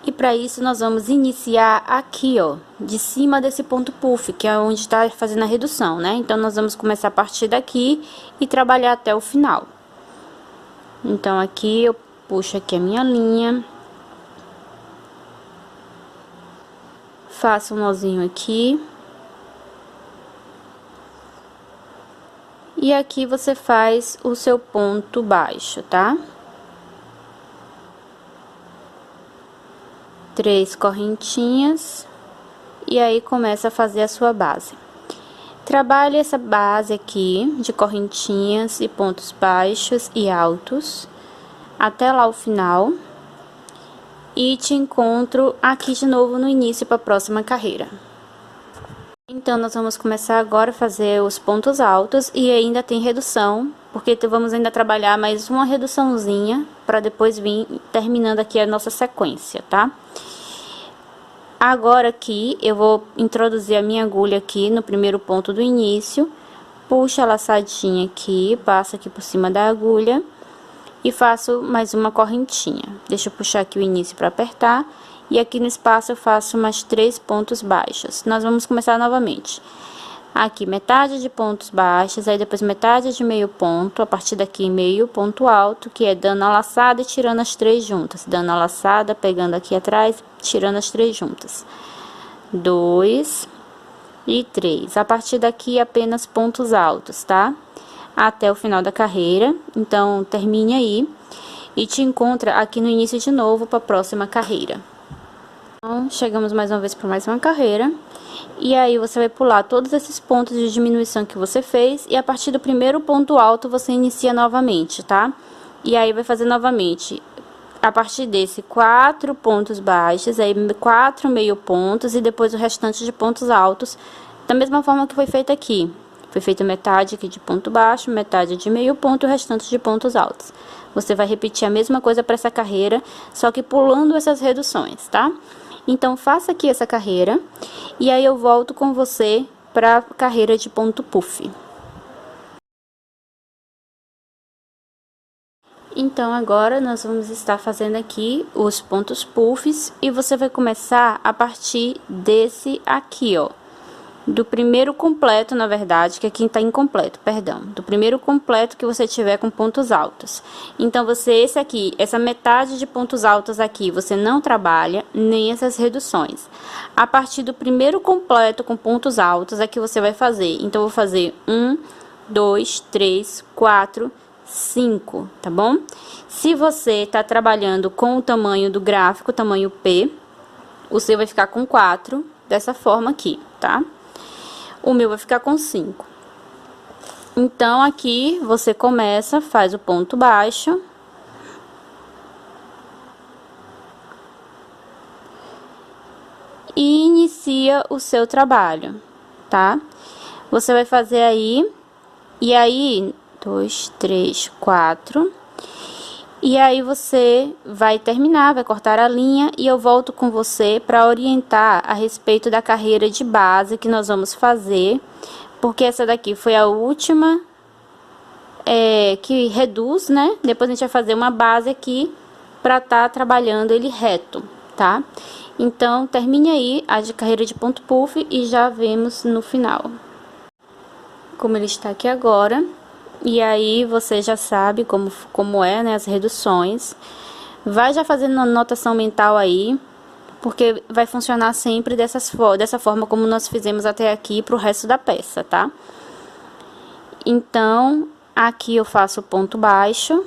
E para isso, nós vamos iniciar aqui, ó, de cima desse ponto puff, que é onde está fazendo a redução, né? Então, nós vamos começar a partir daqui e trabalhar até o final. Então, aqui eu puxo aqui a minha linha. Faço um nozinho aqui. E aqui você faz o seu ponto baixo, tá? 3 correntinhas. E aí, começa a fazer a sua base. Trabalhe essa base aqui de correntinhas e pontos baixos e altos até lá o final. E te encontro aqui de novo no início para a próxima carreira. Então, nós vamos começar agora a fazer os pontos altos e ainda tem redução, porque vamos ainda trabalhar mais uma reduçãozinha para depois vir terminando aqui a nossa sequência, tá? Agora aqui, eu vou introduzir a minha agulha aqui no primeiro ponto do início, puxo a laçadinha aqui, passo aqui por cima da agulha e faço mais uma correntinha. Deixa eu puxar aqui o início para apertar. E aqui no espaço eu faço mais 3 pontos baixos. Nós vamos começar novamente. Aqui metade de pontos baixos, aí depois metade de meio ponto, a partir daqui meio ponto alto, que é dando a laçada e tirando as 3 juntas. Dando a laçada, pegando aqui atrás, tirando as 3 juntas. 2 e 3. A partir daqui apenas pontos altos, tá? Até o final da carreira. Então, termine aí e te encontra aqui no início de novo para a próxima carreira. Então, chegamos mais uma vez para mais uma carreira. E aí, você vai pular todos esses pontos de diminuição que você fez. E a partir do primeiro ponto alto, você inicia novamente, tá? E aí, vai fazer novamente, a partir desse, 4 pontos baixos, aí 4 meio pontos e depois o restante de pontos altos. Da mesma forma que foi feito aqui. Foi feita metade aqui de ponto baixo, metade de meio ponto e o restante de pontos altos. Você vai repetir a mesma coisa para essa carreira, só que pulando essas reduções, tá? Então, faça aqui essa carreira, e aí eu volto com você para a carreira de ponto puff. Então, agora nós vamos estar fazendo aqui os pontos puffs, e você vai começar a partir desse aqui, ó. Do primeiro completo, na verdade, que aqui tá incompleto, perdão. Do primeiro completo que você tiver com pontos altos. Então, esse aqui, essa metade de pontos altos aqui, você não trabalha nem essas reduções. A partir do primeiro completo com pontos altos é que você vai fazer. Então, eu vou fazer 1, 2, 3, 4, 5, tá bom? Se você tá trabalhando com o tamanho do gráfico, tamanho P, o seu vai ficar com 4, dessa forma aqui, tá? O meu vai ficar com 5. Então, aqui, você começa, faz o ponto baixo. E inicia o seu trabalho, tá? Você vai fazer aí, e aí, 2, 3, 4... E aí, você vai terminar, vai cortar a linha e eu volto com você para orientar a respeito da carreira de base que nós vamos fazer. Porque essa daqui foi a última que reduz, né? Depois a gente vai fazer uma base aqui para tá trabalhando ele reto, tá? Então, termine aí a de carreira de ponto puff e já vemos no final. Como ele está aqui agora... E aí, você já sabe como é, né, as reduções. Vai já fazendo anotação mental aí, porque vai funcionar sempre dessa forma como nós fizemos até aqui pro resto da peça, tá? Então, aqui eu faço o ponto baixo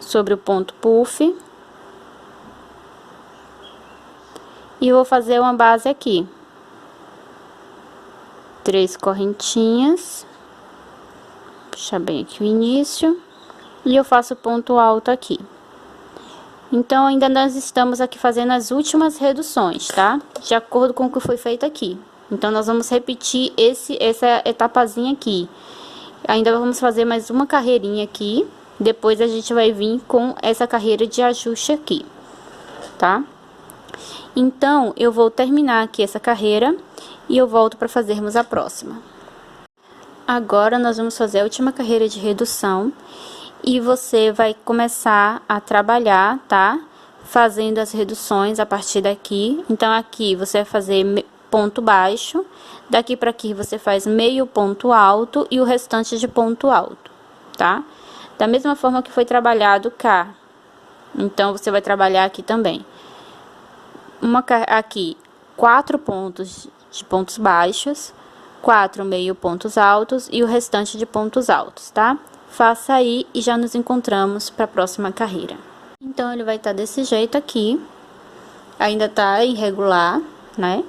sobre o ponto puff. E vou fazer uma base aqui. 3 correntinhas. Puxar bem aqui o início. E eu faço ponto alto aqui. Então, ainda nós estamos aqui fazendo as últimas reduções, tá? De acordo com o que foi feito aqui. Então, nós vamos repetir essa etapazinha aqui. Ainda vamos fazer mais uma carreirinha aqui. Depois, a gente vai vir com essa carreira de ajuste aqui, tá? Então, eu vou terminar aqui essa carreira e eu volto para fazermos a próxima. Agora, nós vamos fazer a última carreira de redução e você vai começar a trabalhar, tá? Fazendo as reduções a partir daqui. Então, aqui você vai fazer ponto baixo, daqui para aqui você faz meio ponto alto e o restante de ponto alto, tá? Da mesma forma que foi trabalhado cá. Então, você vai trabalhar aqui também. Aqui, 4 pontos de pontos baixos, 4 meio pontos altos e o restante de pontos altos, tá? Faça aí e já nos encontramos para a próxima carreira. Então, ele vai estar desse jeito aqui, ainda tá irregular, né?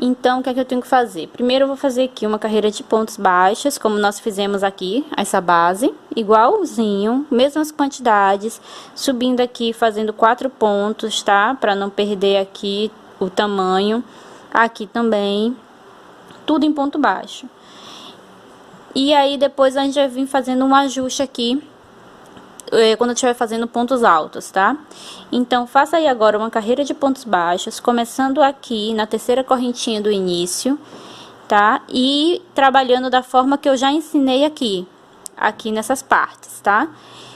Então, o que é que eu tenho que fazer? Primeiro, eu vou fazer aqui uma carreira de pontos baixos, como nós fizemos aqui, essa base, igualzinho, mesmas quantidades, subindo aqui, fazendo 4 pontos, tá? Para não perder aqui o tamanho, aqui também, tudo em ponto baixo. E aí, depois a gente vai vir fazendo um ajuste aqui, quando eu estiver fazendo pontos altos, tá? Então, faça aí agora uma carreira de pontos baixos, começando aqui na terceira correntinha do início, tá? E trabalhando da forma que eu já ensinei aqui nessas partes, tá?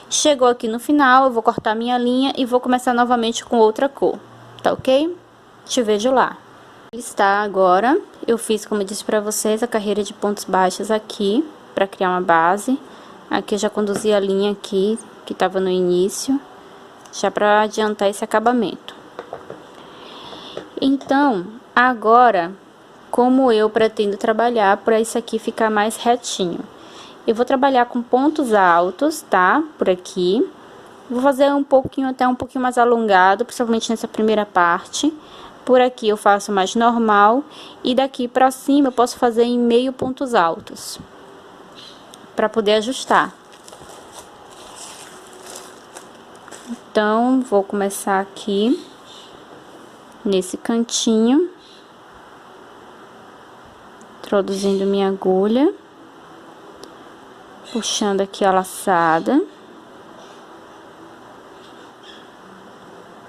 Chegou aqui no final, eu vou cortar minha linha e vou começar novamente com outra cor, tá ok? Te vejo lá. Está agora, eu fiz, como eu disse pra vocês, a carreira de pontos baixos aqui, pra criar uma base. Aqui eu já conduzi a linha aqui, que estava no início, já para adiantar esse acabamento. Então, agora, como eu pretendo trabalhar para isso aqui ficar mais retinho, eu vou trabalhar com pontos altos, tá? Por aqui. Vou fazer até um pouquinho mais alongado, principalmente nessa primeira parte. Por aqui eu faço mais normal e daqui para cima eu posso fazer em meio pontos altos, para poder ajustar. Então, vou começar aqui, nesse cantinho, introduzindo minha agulha, puxando aqui a laçada,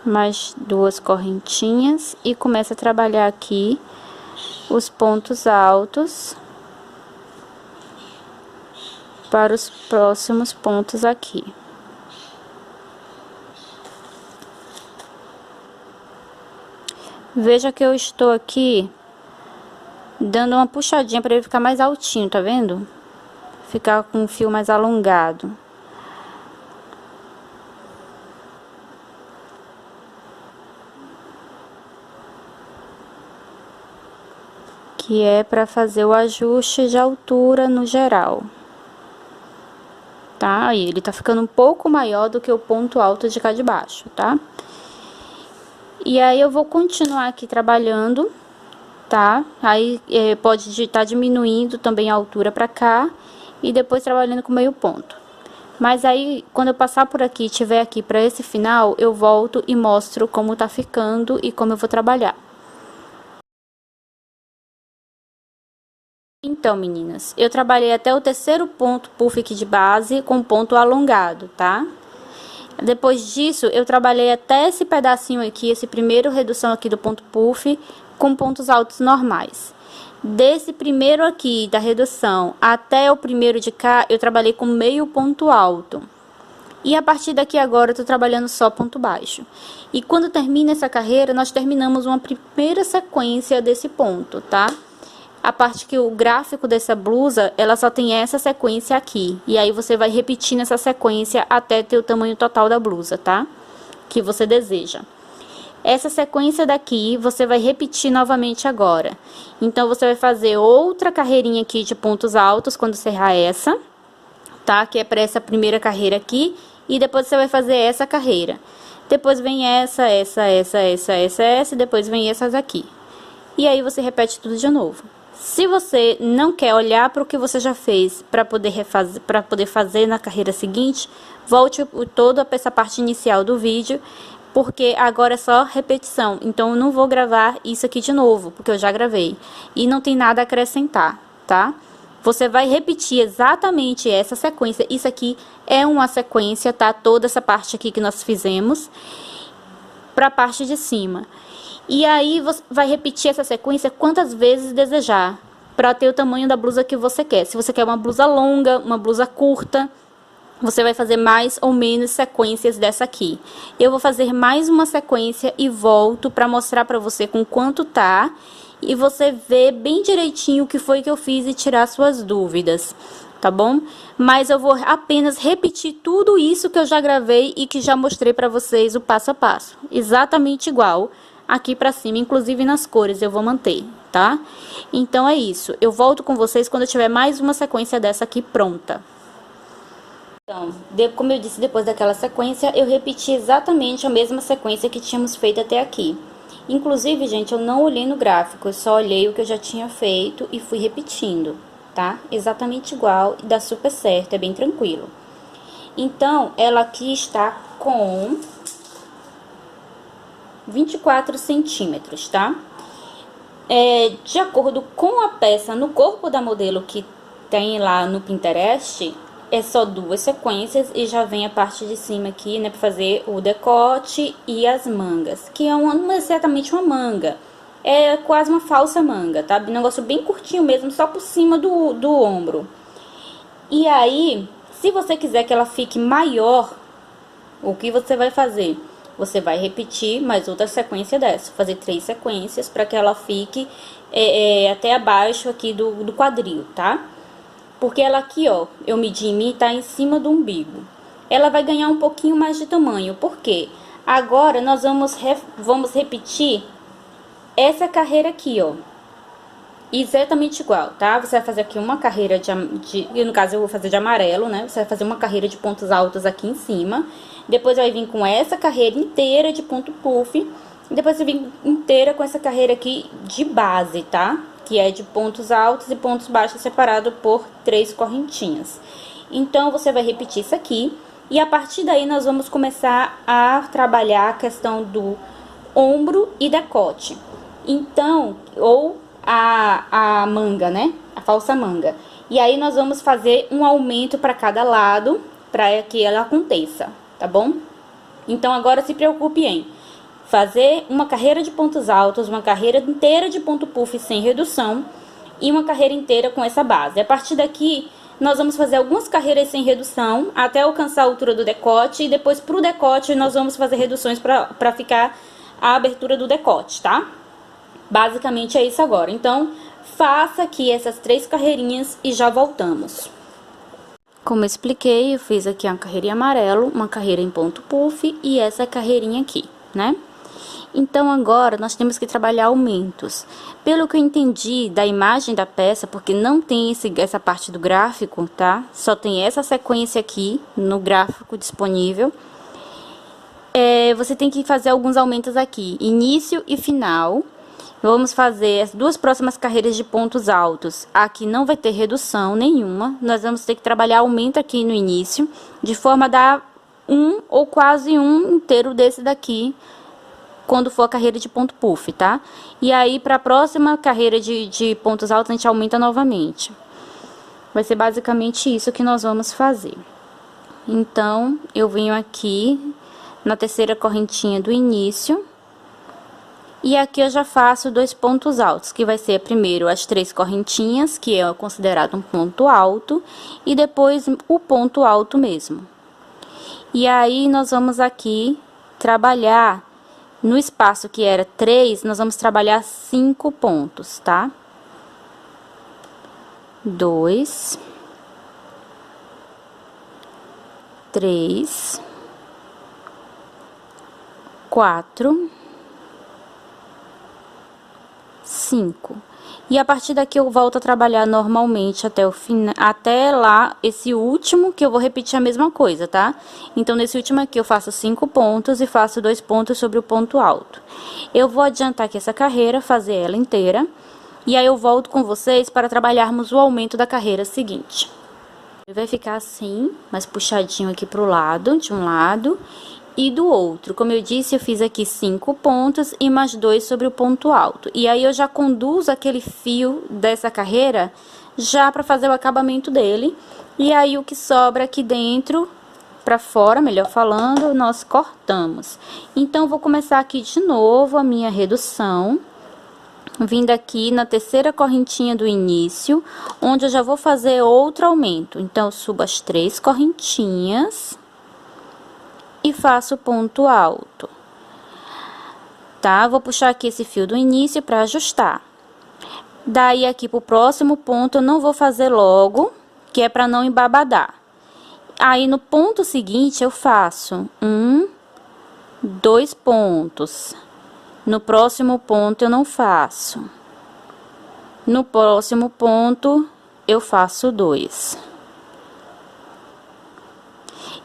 mais 2 correntinhas e começo a trabalhar aqui os pontos altos para os próximos pontos aqui. Veja que eu estou aqui dando uma puxadinha para ele ficar mais altinho, tá vendo? Ficar com o fio mais alongado. Que é para fazer o ajuste de altura no geral. Tá? Aí ele tá ficando um pouco maior do que o ponto alto de cá de baixo, tá? E aí, eu vou continuar aqui trabalhando, tá? Aí, pode estar diminuindo também a altura pra cá e depois trabalhando com meio ponto. Mas aí, quando eu passar por aqui e tiver aqui pra esse final, eu volto e mostro como tá ficando e como eu vou trabalhar. Então, meninas, eu trabalhei até o terceiro ponto puff aqui de base com ponto alongado, tá? Depois disso, eu trabalhei até esse pedacinho aqui, esse primeiro redução aqui do ponto puff, com pontos altos normais. Desse primeiro aqui, da redução, até o primeiro de cá, eu trabalhei com meio ponto alto. E a partir daqui agora, eu tô trabalhando só ponto baixo. E quando termina essa carreira, nós terminamos uma primeira sequência desse ponto, tá? A parte que o gráfico dessa blusa, ela só tem essa sequência aqui. E aí, você vai repetindo essa sequência até ter o tamanho total da blusa, tá? Que você deseja. Essa sequência daqui, você vai repetir novamente agora. Então, você vai fazer outra carreirinha aqui de pontos altos quando encerrar essa, tá? Que é para essa primeira carreira aqui. E depois, você vai fazer essa carreira. Depois, vem essa, e depois vem essas aqui. E aí, você repete tudo de novo. Se você não quer olhar para o que você já fez para poder fazer na carreira seguinte, volte toda essa parte inicial do vídeo, porque agora é só repetição. Então, eu não vou gravar isso aqui de novo, porque eu já gravei. E não tem nada a acrescentar, tá? Você vai repetir exatamente essa sequência. Isso aqui é uma sequência, tá? Toda essa parte aqui que nós fizemos para a parte de cima. E aí você vai repetir essa sequência quantas vezes desejar, para ter o tamanho da blusa que você quer. Se você quer uma blusa longa, uma blusa curta, você vai fazer mais ou menos sequências dessa aqui. Eu vou fazer mais uma sequência e volto para mostrar para você com quanto tá. E você vê bem direitinho o que foi que eu fiz e tirar suas dúvidas, tá bom? Mas eu vou apenas repetir tudo isso que eu já gravei e que já mostrei para vocês o passo a passo. Exatamente igual aqui pra cima, inclusive nas cores eu vou manter, tá? Então é isso. Eu volto com vocês quando eu tiver mais uma sequência dessa aqui pronta. Então, como eu disse, depois daquela sequência, eu repeti exatamente a mesma sequência que tínhamos feito até aqui. Inclusive, gente, eu não olhei no gráfico, eu só olhei o que eu já tinha feito e fui repetindo, tá? Exatamente igual e dá super certo, é bem tranquilo. Então, ela aqui está com 24 centímetros, tá? De acordo com a peça no corpo da modelo que tem lá no Pinterest, é só 2 sequências e já vem a parte de cima aqui, né, pra fazer o decote e as mangas, que não é exatamente uma manga, é quase uma falsa manga, tá? Um negócio bem curtinho mesmo, só por cima do ombro. E aí, se você quiser que ela fique maior, o que você vai fazer? Você vai repetir mais outra sequência dessa, fazer 3 sequências para que ela fique até abaixo aqui do quadril, tá? Porque ela aqui, ó, eu medi em mim, tá em cima do umbigo. Ela vai ganhar um pouquinho mais de tamanho, por quê? Agora, nós vamos repetir essa carreira aqui, ó. Exatamente igual, tá? Você vai fazer aqui uma carreira no caso eu vou fazer de amarelo, né? Você vai fazer uma carreira de pontos altos aqui em cima. Depois vai vir com essa carreira inteira de ponto puff. E depois você vem inteira com essa carreira aqui de base, tá? Que é de pontos altos e pontos baixos separado por 3 correntinhas. Então, você vai repetir isso aqui. E a partir daí, nós vamos começar a trabalhar a questão do ombro e decote. Então, ou a manga, né? A falsa manga. E aí, nós vamos fazer um aumento para cada lado, para que ela aconteça, tá bom? Então, agora se preocupe em fazer uma carreira de pontos altos, uma carreira inteira de ponto puff sem redução e uma carreira inteira com essa base. A partir daqui, nós vamos fazer algumas carreiras sem redução até alcançar a altura do decote e depois pro decote nós vamos fazer reduções para ficar a abertura do decote, tá? Basicamente é isso agora. Então, faça aqui essas 3 carreirinhas e já voltamos. Como eu expliquei, eu fiz aqui uma carreira em amarelo, uma carreira em ponto puff e essa carreirinha aqui, né? Então, agora, nós temos que trabalhar aumentos. Pelo que eu entendi da imagem da peça, porque não tem essa parte do gráfico, tá? Só tem essa sequência aqui no gráfico disponível. Você tem que fazer alguns aumentos aqui, início e final. Vamos fazer as 2 próximas carreiras de pontos altos. Aqui não vai ter redução nenhuma. Nós vamos ter que trabalhar aumento aqui no início, de forma a dar um ou quase um inteiro desse daqui, quando for a carreira de ponto puff, tá? E aí, para a próxima carreira de pontos altos, a gente aumenta novamente. Vai ser basicamente isso que nós vamos fazer. Então, eu venho aqui na terceira correntinha do início. E aqui eu já faço 2 pontos altos, que vai ser primeiro as 3 correntinhas, que é considerado um ponto alto, e depois o ponto alto mesmo. E aí, nós vamos aqui trabalhar. No espaço que era 3, nós vamos trabalhar 5 pontos, tá? 2, 3, 4, 5. E a partir daqui eu volto a trabalhar normalmente até o final, até lá, esse último, que eu vou repetir a mesma coisa, tá? Então, nesse último aqui eu faço 5 pontos e faço 2 pontos sobre o ponto alto. Eu vou adiantar aqui essa carreira, fazer ela inteira, e aí eu volto com vocês para trabalharmos o aumento da carreira seguinte. Vai ficar assim, mais puxadinho aqui pro lado, de um lado e do outro. Como eu disse, eu fiz aqui 5 pontos e mais 2 sobre o ponto alto. E aí, eu já conduzo aquele fio dessa carreira já para fazer o acabamento dele. E aí, o que sobra aqui dentro, para fora, melhor falando, nós cortamos. Então, vou começar aqui de novo a minha redução, vindo aqui na terceira correntinha do início, onde eu já vou fazer outro aumento. Então, eu subo as 3 correntinhas e faço ponto alto, tá? Vou puxar aqui esse fio do início para ajustar. Daí, aqui pro próximo ponto, eu não vou fazer logo, que é para não embabadar. Aí, no ponto seguinte, eu faço 1, 2 pontos. No próximo ponto, eu não faço. No próximo ponto, eu faço 2.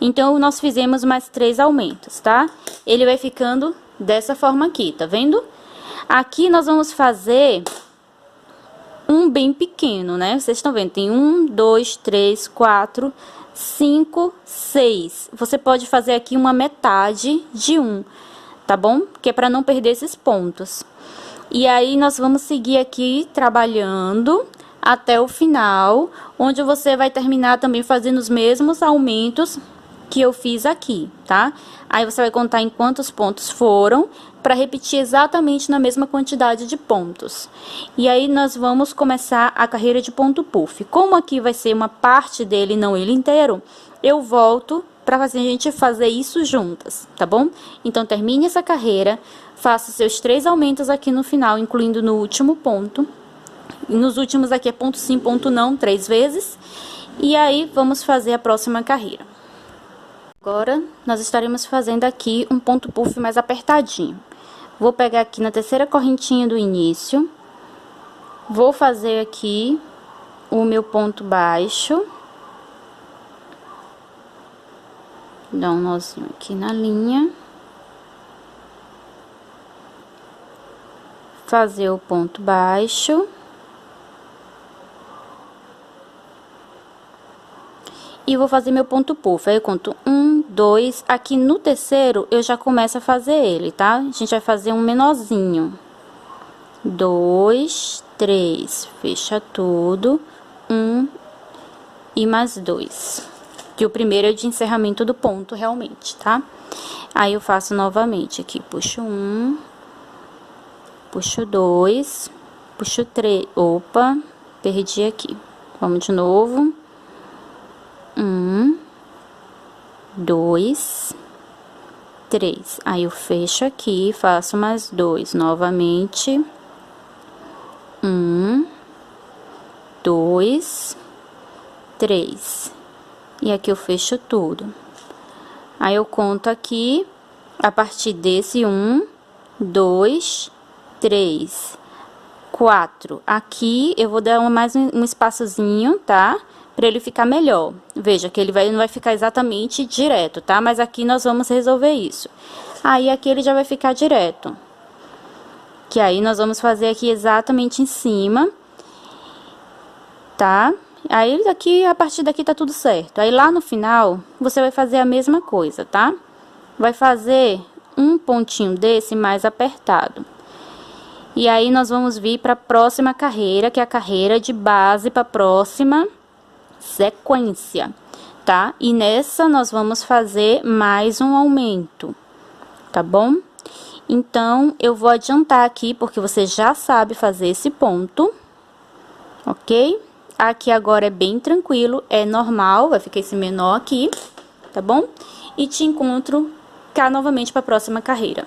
Então, nós fizemos mais 3 aumentos, tá? Ele vai ficando dessa forma aqui, tá vendo? Aqui, nós vamos fazer um bem pequeno, né? Vocês estão vendo, tem 1, 2, 3, 4, 5, 6. Você pode fazer aqui uma metade de 1, tá bom? Que é para não perder esses pontos. E aí, nós vamos seguir aqui trabalhando até o final, onde você vai terminar também fazendo os mesmos aumentos que eu fiz aqui, tá? Aí, você vai contar em quantos pontos foram, para repetir exatamente na mesma quantidade de pontos. E aí, nós vamos começar a carreira de ponto puff. Como aqui vai ser uma parte dele, não ele inteiro, eu volto para a gente fazer isso juntas, tá bom? Então, termine essa carreira, faça seus 3 aumentos aqui no final, incluindo no último ponto. E nos últimos aqui é ponto sim, ponto não, 3 vezes. E aí, vamos fazer a próxima carreira. Agora, nós estaremos fazendo aqui um ponto puff mais apertadinho. Vou pegar aqui na terceira correntinha do início, vou fazer aqui o meu ponto baixo, dar um nozinho aqui na linha, fazer o ponto baixo, e vou fazer meu ponto puff. Aí, eu conto 1, 2, aqui no terceiro, eu já começo a fazer ele, tá? A gente vai fazer um menorzinho. 2, 3, fecha tudo, 1 e mais 2. Que o primeiro é de encerramento do ponto, realmente, tá? Aí, eu faço novamente aqui, puxo 1, puxo 2, puxo 3, opa, perdi aqui. Vamos de novo. 1, 2, 3. Aí, eu fecho aqui, faço mais 2 novamente. 1, 2, 3. E aqui eu fecho tudo. Aí, eu conto aqui, a partir desse 1, 2, 3, 4. Aqui, eu vou dar mais um espaçozinho, tá? Pra ele ficar melhor. Veja que ele não vai ficar exatamente direto, tá? Mas aqui nós vamos resolver isso. Aí, aqui ele já vai ficar direto. Que aí, nós vamos fazer aqui exatamente em cima, tá? Aí, aqui, a partir daqui tá tudo certo. Aí, lá no final, você vai fazer a mesma coisa, tá? Vai fazer um pontinho desse mais apertado. E aí, nós vamos vir pra próxima carreira, que é a carreira de base pra próxima sequência, tá? E nessa, nós vamos fazer mais um aumento, tá bom? Então, eu vou adiantar aqui, porque você já sabe fazer esse ponto, ok? Aqui agora é bem tranquilo, é normal, vai ficar esse menor aqui, tá bom? E te encontro cá novamente para a próxima carreira.